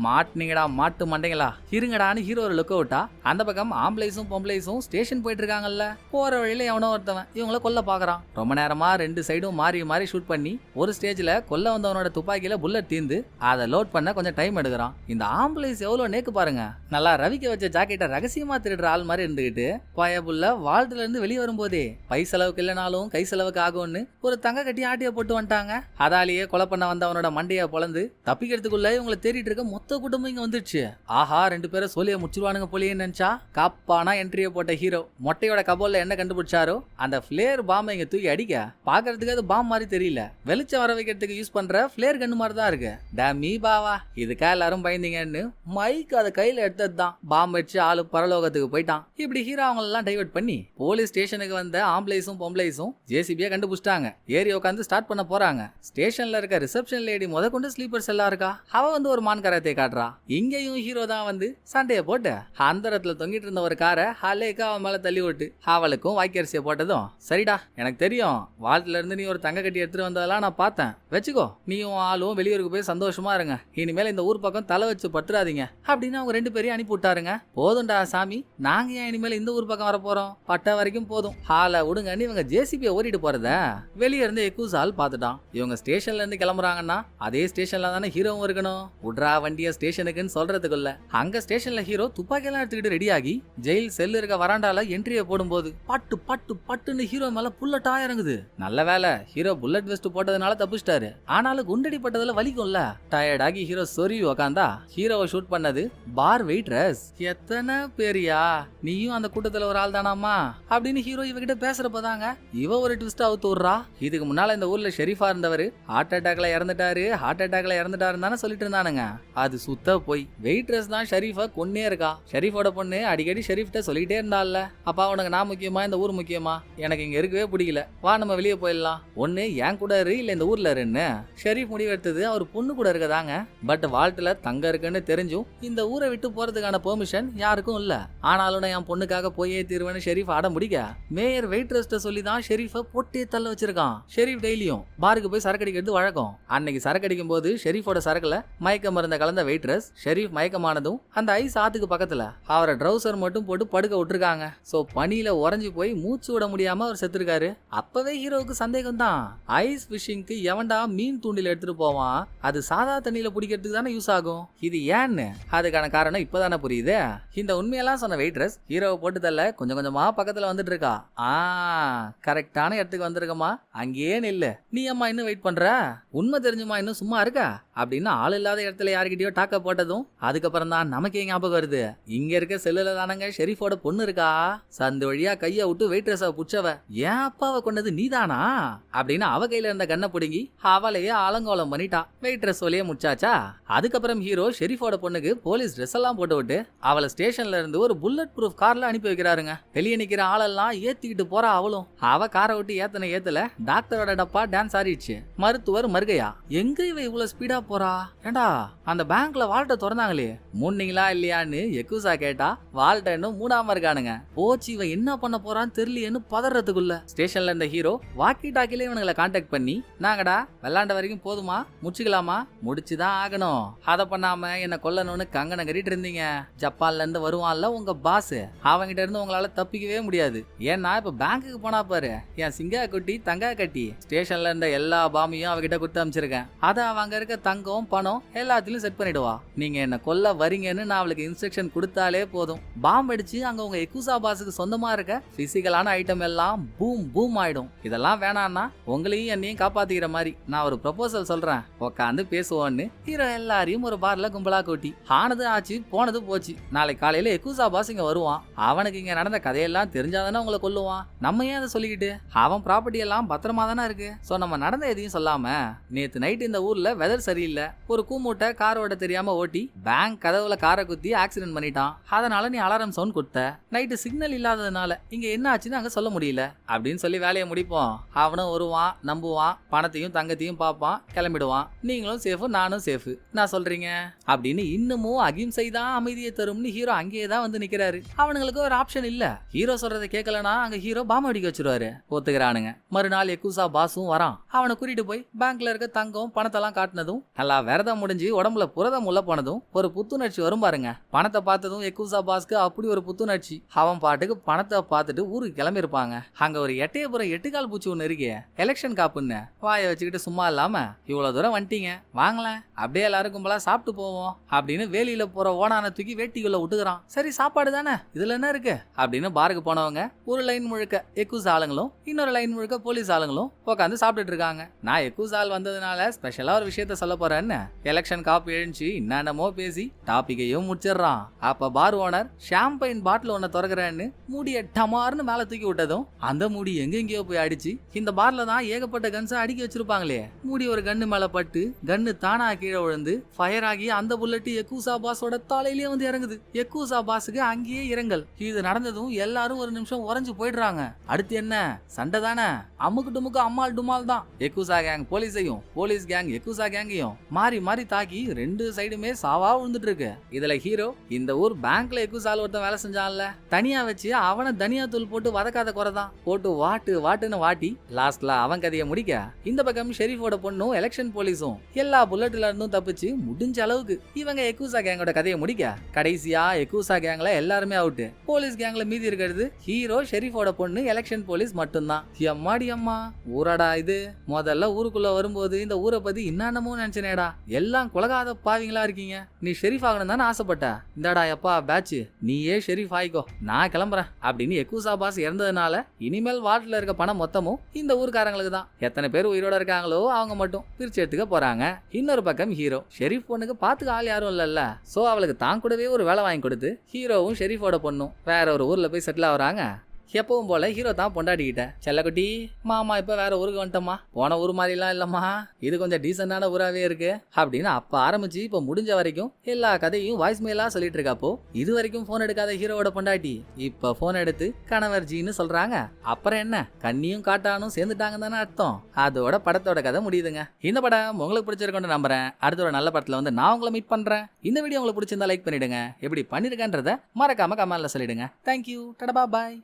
மாட்டுனீங்கடா மாட்டு மண்டைங்களா, இருங்கடான்னு ஹீரோ ஒரு லுக் அவுட்டா அந்த பக்கம் ஆம்பளைஸும் பொம்பளைஸும் ஸ்டேஷன் போயிட்டு இருக்காங்கல்ல. போற வழியில எவனோ ஒருத்தவன் இவங்கள கொல்ல பாக்குறான். ரொம்ப நேரமா 2 சைடும் மாறி மாறி ஷூட் பண்ணி ஒரு ஸ்டேஜ்ல கொல்ல வந்தவனோட துப்பாக்கியில புல்லட் தீந்து அதை லோட் பண்ண கொஞ்சம் டைம் எடுக்கிறான். இந்த ஆம்பளைஸ் எவ்வளவு நேக்கு பாருங்க, நல்லா ரவிக்க வச்ச ஜாக்கெட்டை ரகசியமா திருடுற ஆள் மாதிரி இருந்துகிட்டு பயபுள்ள வாழ்த்துல இருந்து வெளியே வரும்போதே பை செலவுக்கு இல்லைனாலும் கை செலவுக்கு ஆகும்னு ஒரு தங்க கட்டி ஆட்டிய போட்டு வந்துட்டாங்க. அதாலேயே கொலை பண்ண வந்த அவனோட மண்டையை பொளந்து தப்பிக்கிறதுக்குள்ள இவங்களை தேடிட்டு இருக்க மொத்த குடும்பம் இங்க வந்துடுச்சு. ஆஹா, 2 பேரை சோழிய முடிச்சிருவானுங்க போலியே நினைச்சா காப்பானா என்ட்ரியை போட்ட ஹீரோ மொட்டையோட கபோல்ல என்ன கண்டுபிடிச்சாரோ அந்த பிளேர் பாம்பை இங்க தூக்கி அடிக்க பாக்குறதுக்கு அது பாம் மாதிரி தெரியல, வெளிச்சம் வர வைக்கிறதுக்கு யூஸ் பண்ற பிளேர் கண்ணு மாதிரி தான் இருக்கு. டமி பாவா, இதுக்கா எல்லாரும் பயந்தீங்கன்னு மைக் அதை கையில எடுத்தது தான். பாம்பு வச்சு ஆளு பரலோகத்துக்கு போயிட்டான். இப்படி ஹீரோ அவங்க எல்லாம் டைவர்ட் பண்ணி போலீஸ் ஸ்டேஷனுக்கு வந்த ஆம்பளைஸும் பொம்பளைஸும் ஜேசிபியா கண்டுபிடிச்சிட்டாங்க. ஏறி உட்காந்து ஸ்டார்ட் பண்ண போறாங்க. ஸ்டேஷன்ல இருக்க ரிசப்ஷன் லேடி முத கொண்டு ஸ்லீப்பர்ஸ் எல்லாம் இருக்கா. அவ வந்து ஒரு மான் கராத்தே காட்டுறா. இங்கேயும் ஹீரோ தான் வந்து சண்டைய போட்டு அந்தரத்துல தொங்கிட்டு இருந்த ஒரு காரை ஹலேக்கா அவன் மேல தள்ளி விட்டு அவளுக்கும் வாய்க்கரிசியை போட்டதும், சரிடா எனக்கு தெரியும் வாழ்த்துல இருந்து நீ ஒரு தங்க கட்டி எடுத்துட்டு வந்ததெல்லாம் நான் பார்த்தேன், வச்சுக்கோ நீயும் ஆளும் வெளியூருக்கு போய் சந்தோஷமா இருங்க, இனிமேல் இந்த ஊர் பக்கம் தலை வச்சு பட்டுறாதீங்க அப்படின்னு அவங்க 2 பேரையும் அனுப்பி விட்டாருங்க. போதும்டா சாமி, நாங்க ஏன் இனிமேல் இந்த ஊர் பக்கம் வர போறோம், பட்ட வரைக்கும் போதும், ஹால விடுங்கன்னு இவங்க ஜேசிபியை ஓடிட்டு போறத வெளியே இருந்து எக்கூஸ் ஆள் பார்த்துட்டான். இவங்க ஸ்டேஷன்ல இருந்து கிளம்புறாங்கன்னா அதே ஸ்டேஷன்ல தானே ஹீரோவும் இருக்கணும். உட்ரா வண்டிய ஸ்டேஷனுக்குன்னு சொல்றதுக்குள்ள அங்க ஸ்டேஷன்ல ஹீரோ துப்பாக்கியெல்லாம் எடுத்துக்கிட்டு ரெடி ஆகி ஜெயில் செல்லு இருக்க வராண்டால என்ட்ரியை போடும்போது பட்டு பட்டு பட்டுன்னு ஹீரோ மேல புல்லட்டா இறங்குது. நல்ல வேலை ஹீரோ புல்லட் வெஸ்ட் போட்டதுனால தப்பிச்சிட்டாரு. ஆனாலும் குண்டடி பட்டதுல வலிக்கும்ல. டயர்டாகி ஹீரோ சொரி உக்காந்தா ஹீரோவை ஷூட் பண்ணது பார் வெயிட்ரஸ். எத்தனை பேரியா, நீயும் அந்த கூட்டத்துல ஒரு ஆள் தானாமா அப்படின்னு ஹீரோ இவகிட்ட பேசுறப்பதாங்க இவ ஒரு ட்விஸ்ட் அவுத்து விடுறா. இதுக்கு முன்னால இந்த ஊர்ல ஷெரீஃபா இருந்தவர் ஹார்ட் அட்டாக்ல இறந்துட்டாருன்னு தானே சொல்லிட்டு இருந்தானுங்க. அது சுத்த போய் வெயிட்ரஸ் தான் ஷெரீஃபா கொன்னே இருக்கா. ஷெரீஃபோட பொண்ணு அடிக்கடி ஷெரீஃப்ட்ட சொல்லிட்டே இருந்தால, அப்பா உனக்கு நான் முக்கியமா இந்த ஊர் முக்கியமா, எனக்கு இங்க இருக்கவே பிடிக்கல, வா நம்ம வெளியே போயிடலாம், ஒண்ணு என் கூட இரு இல்ல இந்த ஊர்ல இருன்னு. ஷெரீஃப் முடிவெடுத்தது அவர் பொண்ணு கூட இருக்கதாங்க. பட் வால்ட்ல தங்க இருக்குன்னு தெரிஞ்சும் இந்த ஊரை விட்டு போறதுக்கான பெர்மிஷன் யாருக்கும் இல்ல. ஆனாலும் என் பொண்ணுக்காக போயே தீர்வேன்னு ஷெரீஃப் அடம் முடிக்க மேயர் வெயிட்ரஸ்ட சொல்லி தான் ஷெரீஃபை போட்டே தள்ள வச்சிருக்கான். ஷெரீஃப் டெய்லியும் பாருக்கு போய் சரக்கடிக்கிறது வழக்கம். அன்னைக்கு சரக்கடிக்கும் போது ஷெரீஃபோட சரக்குல மயக்க மருந்த கலந்த வெயிட்ரஸ் ஷெரீஃப் மயக்கமானதும் அந்த ஐஸ் ஆத்துக்கு பக்கத்துல அவரை ட்ரௌசர் மட்டும் போட்டு படுக்க விட்டுருக்காங்க. சோ பனியில உறைஞ்சு போய் மூச்சு விட முடியாம அவர் செத்துருக்காரு. அப்பவே ஹீரோவுக்கு சந்தேகம் தான், ஐஸ் ஃபிஷிங்க்கு எவன்டா மீன் தூண்டில் எடுத்துட்டு போவான், அது சாதா தண்ணியில பிடிக்கிறதுக்கு தானே யூஸ் ஆகும், இது ஏன்னு அதுக்கான காரணம் இப்பதானே புரியுது. இந்த உண்மையெல்லாம் சொன்ன வெயிட்ரஸ் ஹீரோவை போட்டு தள்ள கொஞ்சம் கொஞ்சமா பக்கத்துல வந்துட்டு இருக்கா. கரெக்டான இடத்துக்கு வந்திருக்கமா, அங்கேயே நில்லு, நீ அம்மா இன்னும் வெயிட் பண்ற, உண்மை தெரிஞ்சுமா இன்னும் சும்மா இருக்கா அப்படின்னு ஆள் இல்லாத இடத்துல யாருக்கிட்டயோ டாக்க போட்டதும் அதுக்கப்புறம் தான் நமக்கே ஞாபகம் வருது, இங்க இருக்க செல்லுல தானங்க ஷெரீஃபோட பொண்ணு இருக்கா, சந்து வழியா கைய விட்டு வெயிட்ரஸ புடிச்சவ ஏன் அப்பாவை கொண்டது நீதானா அப்படின்னு அவ கையில இருந்த கண்ணை பிடுங்கி அவளையே அலங்கோலம் பண்ணிட்டா. வெயிட்ரஸ் சொல்லியே முடிச்சாச்சா. அதுக்கப்புறம் ஹீரோ ஷெரீஃபோட பொண்ணுக்கு போலீஸ் ட்ரெஸ் எல்லாம் போட்டு விட்டு அவளை ஸ்டேஷன்ல இருந்து ஒரு புல்லட் ப்ரூஃப் கார்ல அனுப்பி வைக்கிறாருங்க. வெளியே நிக்கிற ஆளெல்லாம் ஏத்திக்கிட்டு போறா. அவளும் அவ காரை விட்டு ஏத்தல டாக்டரோட டப்பா டான்ஸ் ஆடிடுச்சு. மருத்துவர் மருகையா, எங்க இவ இவ்வளவு ஸ்பீடா போறா, ஏண்டா அந்த பேங்க்ல வால்ட்ட திறந்தாங்களே மூடுனீங்களா இல்லையான்னு எக்கூசா கேட்டா வால்ட்ட இன்னும் மூடாம இருக்கானுங்க. போச்சு இவன் என்ன பண்ண போறான்னு தெரியலையேன்னு பதறதுக்குள்ள ஸ்டேஷன்ல இருந்த ஹீரோ வாக்கி டாக்கில இவனுங்களை கான்டாக்ட் பண்ணி, நாங்கடா விளாண்ட வரைக்கும் போதுமா, முடிச்சுக்கலாமா, முடிச்சுதான் ஆகணும், அதை பண்ணாம என்ன கொல்லணும்னு கங்கணம் கட்டிட்டு இருந்தீங்க, ஜப்பான்ல இருந்து வருவான்ல உங்க பாஸ், அவங்கிட்ட இருந்து உங்களால தப்பிக்கவே முடியாது, ஏன்னா இப்ப பேங்குக்கு போனா பாரு என் சிங்கா குட்டி தங்கா கட்டி ஸ்டேஷன்ல இருந்த எல்லா பாமையும் அவகிட்ட கொடுத்து அமைச்சிருக்கேன், அதை அவங்க இருக்க தங்கம் பணம் எல்லாத்திலும் செட் பண்ணிடுவா, நீங்க என்ன கொல்ல வரீங்கன்னு நான் அவளுக்கு இன்ஸ்ட்ரக்ஷன் கொடுத்தாலே போதும், பாம்பு அடிச்சு அங்க உங்க எக்குசா பாஸுக்கு சொந்தமா இருக்க பிசிக்கலான ஐட்டம் எல்லாம் பூம் பூம் ஆயிடும், இதெல்லாம் வேணான்னா உங்களையும் என்னையும் காப்பாத்திக்கிற மாதிரி நான் ஒரு ப்ரொபோசல் சொல்றேன், உட்காந்து பேசுவோன்னு ஹீரோ எல்லாரையும் ஒரு பார்ல கும்பலா கூட்டி ஆனது ஆச்சு போனது போச்சு, நாளைக்கு காலையில எக்குசா பாஸ் இங்க வருவான், அவனுக்கு இங்க நடந்த கதையெல்லாம் தெரிஞ்சாதானே உங்களை கொல்லுவான், நம்ம ஏன் அதை சொல்லிக்கிட்டு, அவன் ப்ராப்பர்ட்டி எல்லாம் பத்திரமா தானே இருக்கு, சோ நம்ம நடந்த எதையும் சொல்லாம நேத்து நைட் இந்த ஊர்ல வெதர் சரியில்லை, ஒரு கூமூட்டை கார் ஓட்ட தெரியாம ஓட்டி பேங்க் கதவுல காரை குத்தி ஆக்சிடென்ட் பண்ணிட்டான், அதனால நீ அலாரம் சவுண்ட் கொடுத்த, நைட்டு சிக்னல் இல்லாததுனால இங்க என்ன ஆச்சுன்னு அங்க சொல்ல முடியல அப்படின்னு சொல்லி வேலையை முடிப்போம், அவனும் வருவான் நம்புவான் பணத்தையும் தங்கத்தையும் பார்ப்பான் கிளம்பிடுவான், நீங்களும் சேஃபு நானும் சேஃபு நான் சொல்றீங்க அப்படின்னு இன்னமும் அகிம்சை தான் அமைதியை தரும்னு ஹீரோ அங்கேயே தான் வந்து நிக்கிறாரு. அவனுங்களுக்கு ஒரு ஆப்ஷன் இல்ல, ஹீரோ சொல்றதை கேட்கலனா அங்க ஹீரோ பாம்பு அடிக்க வச்சிருவாரு. ஒத்துக்கிறானுங்க. மறுநாள் எக்குசா பாஸும் வரான். அவனை கூட்டிட்டு போய் பேங்க்ல இருக்க தங்கம் பணத்தெல்லாம் காட்டினதும் நல்லா விரதம் முடிஞ்சு உடம்புல புரதம் உள்ள போனதும் ஒரு புத்துணர்ச்சி வரும் பாருங்க. பணத்தை பார்த்ததும் எக்குசா பாஸ்க்கு அப்படி ஒரு புத்துணர்ச்சி, அவன் பாட்டுக்கு பணத்தை பார்த்துட்டு ஊருக்கு கிளம்பி இருப்பாங்க. அங்க ஒரு எட்டையபுரம் எட்டுக்கால் பூச்சி ஒண்ணு இருக்கே எலெக்ஷன் காப்புன்னு வாயை வச்சுக்கிட்டு சும்மா இல்லாம, இவ்வளவு தூரம் வந்துட்டீங்க வாங்கலாம் அப்படியே எல்லாரும் கும்பலா சாப்பிட்டு போவோம் அப்படின்னு வேலியில போற ஓனான தூக்கி வேட்டிக்குள்ள விட்டுக்கிறான். சரி சாப்பாடு தானே இதுல என்ன இருக்கு அப்படின்னு பாருக்கு போனவங்க ஒரு லைன் முழுக்க எக்குசா ஆளுங்களும் இன்னொரு லைன் முழுக்க போலீஸ் ஆளுங்களும் உட்காந்து சாப்பிட்டுட்டு இருக்காங்க. நான் எக்கூசால் வந்ததுனால ஸ்பெஷலா ஒரு விஷயத்த சொல்ல போறேன்னு எலெக்ஷன் காப்பி எழுந்துச்சு என்னென்னமோ பேசி டாபிக்கையும் முடிச்சிடறான். அப்ப பார் ஓனர் ஷாம்பைன் பாட்டில் ஒன்ன திறக்கிறேன்னு மூடிய டமார்னு மேல தூக்கி விட்டதும் அந்த மூடி எங்கெங்கயோ போய் அடிச்சு இந்த பார்ல தான் ஏகப்பட்ட கன்ஸை அடுக்கி வச்சிருப்பாங்களே. மூடி ஒரு கன்னு மேல பட்டு கன்னு தானா கீழே விழுந்து ஃபயர் ஆகி அந்த புல்லட் எக்கூசா பாஸோட தலையிலேயே வந்து இறங்குது. எக்கூசா பாஸுக்கு அங்கேயே இரங்கல். இது நடந்ததும் எல்லாரும் ஒரு நிமிஷம் உறைஞ்சு போயிடுறாங்க. அடுத்து என்ன சண்டை தானே, அம்முக்கு டுமுக்கு அம்மாள் டுமால் தான். எக்கூசா கேங் போலீஸையும் போலீஸ் கேங் எக்கூசா கேங்கையும் மாறி மாறி தாக்கி ரெண்டு சைடுமே சாவா விழுந்துட்டு இருக்கு. இதுல ஹீரோ இந்த ஊர் பேங்க்ல எக்கூசால ஒருத்தன் வேலை செஞ்சான்ல, தனியா வச்சு அவனை தனியா தூள் போட்டு வதக்காத குறைதான் போட்டு வாட்டுன்னு வாட்டி லாஸ்ட்ல அவன் கதையை முடிக்க இந்த பக்கம் ஷெரீஃபோட பொண்ணும் எலெக்ஷன் போலீஸும் எல்லா புல்லட்ல இருந்தும் தப்பிச்சு முடிஞ்ச அளவுக்கு இவங்க எக்கூசா கேங்கோட கதையை முடிக்க கடைசியா எக்கூசா கேங்ல எல்லாருமே அவுட்டு. போலீஸ் கேங்ல மீதி இருக்கிறது ஹீரோ ஷெரீஃபோட பொண்ணு எலெக்ஷன் போலீஸ் மட்டும்தான். எம்மாடி அம்மா ஊராடா இது. முதல்ல ஊருக்குள்ள வரும்போது இந்த ஊரை பத்தி என்னென்னமோ நினைச்சனேடா, எல்லாம் குலகாத பாவிங்களா இருக்கீங்க. நீ ஷெரீஃப் ஆகணும் தானே ஆசைப்பட்ட, இந்தாடா எப்பா பேட்ச் நீயே ஷெரீஃப் ஆயிக்கோ, நான் கிளம்புறேன் அப்படின்னு எக்கூசா பாஸ் இறந்ததுனால இனிமேல் வாட்டில் இருக்க பணம் மொத்தமும் இந்த ஊர்க்காரங்களுக்கு தான். எத்தனை பேர் உயிரோட இருக்காங்களோ அவங்க மட்டும் பிரிச்சு எடுத்துக்க போறாங்க. இன்னொரு பக்கம் ஹீரோ ஷெரீஃப் பொண்ணுக்கு பாத்துக்க ஆள் யாரும் இல்லல்ல, சோ அவளுக்கு தான் கூடவே ஒரு வேலை வாங்கி கொடுத்து ஹீரோவும் ஷெரீஃபோட பொண்ணும் வேற ஒரு ஊர்ல போய் செட்டில் ஆகுறாங்க. எப்பவும் போல ஹீரோ தான் பொண்டாட்டிக்கிட்ட செல்லக்குட்டி மாமா இப்ப வேற ஊருக்கு வந்துட்டோமா, போன ஊர் மாதிரிலாம் இல்லம்மா, இது கொஞ்சம் டீசென்டான ஊராவே இருக்கு அப்படின்னு அப்ப ஆரம்பிச்சு இப்ப முடிஞ்ச வரைக்கும் எல்லா கதையும் வாய்ஸ் மெயிலா சொல்லிட்டு இருக்காப்போ இது வரைக்கும் போன் எடுக்காத ஹீரோவோட பொண்டாட்டி இப்ப போன் எடுத்து கணவர் ஜின்னு சொல்றாங்க. அப்புறம் என்ன கண்ணியும் காட்டானும் சேர்ந்துட்டாங்க தானே அர்த்தம். அதோட படத்தோட கதை முடியுதுங்க. இந்த படம் உங்களுக்கு பிடிச்சிருக்கோன்னு நம்புறேன். அடுத்த ஒரு நல்ல படத்துல வந்து நான் உங்களை மீட் பண்றேன். இந்த வீடியோ உங்களுக்கு பிடிச்சிருந்தா லைக் பண்ணிடுங்க, எப்படி பண்ணிருக்கன்றத மறக்காம கமெண்ட்ல சொல்லிடுங்க. தேங்க்யூ, டடா பாய்.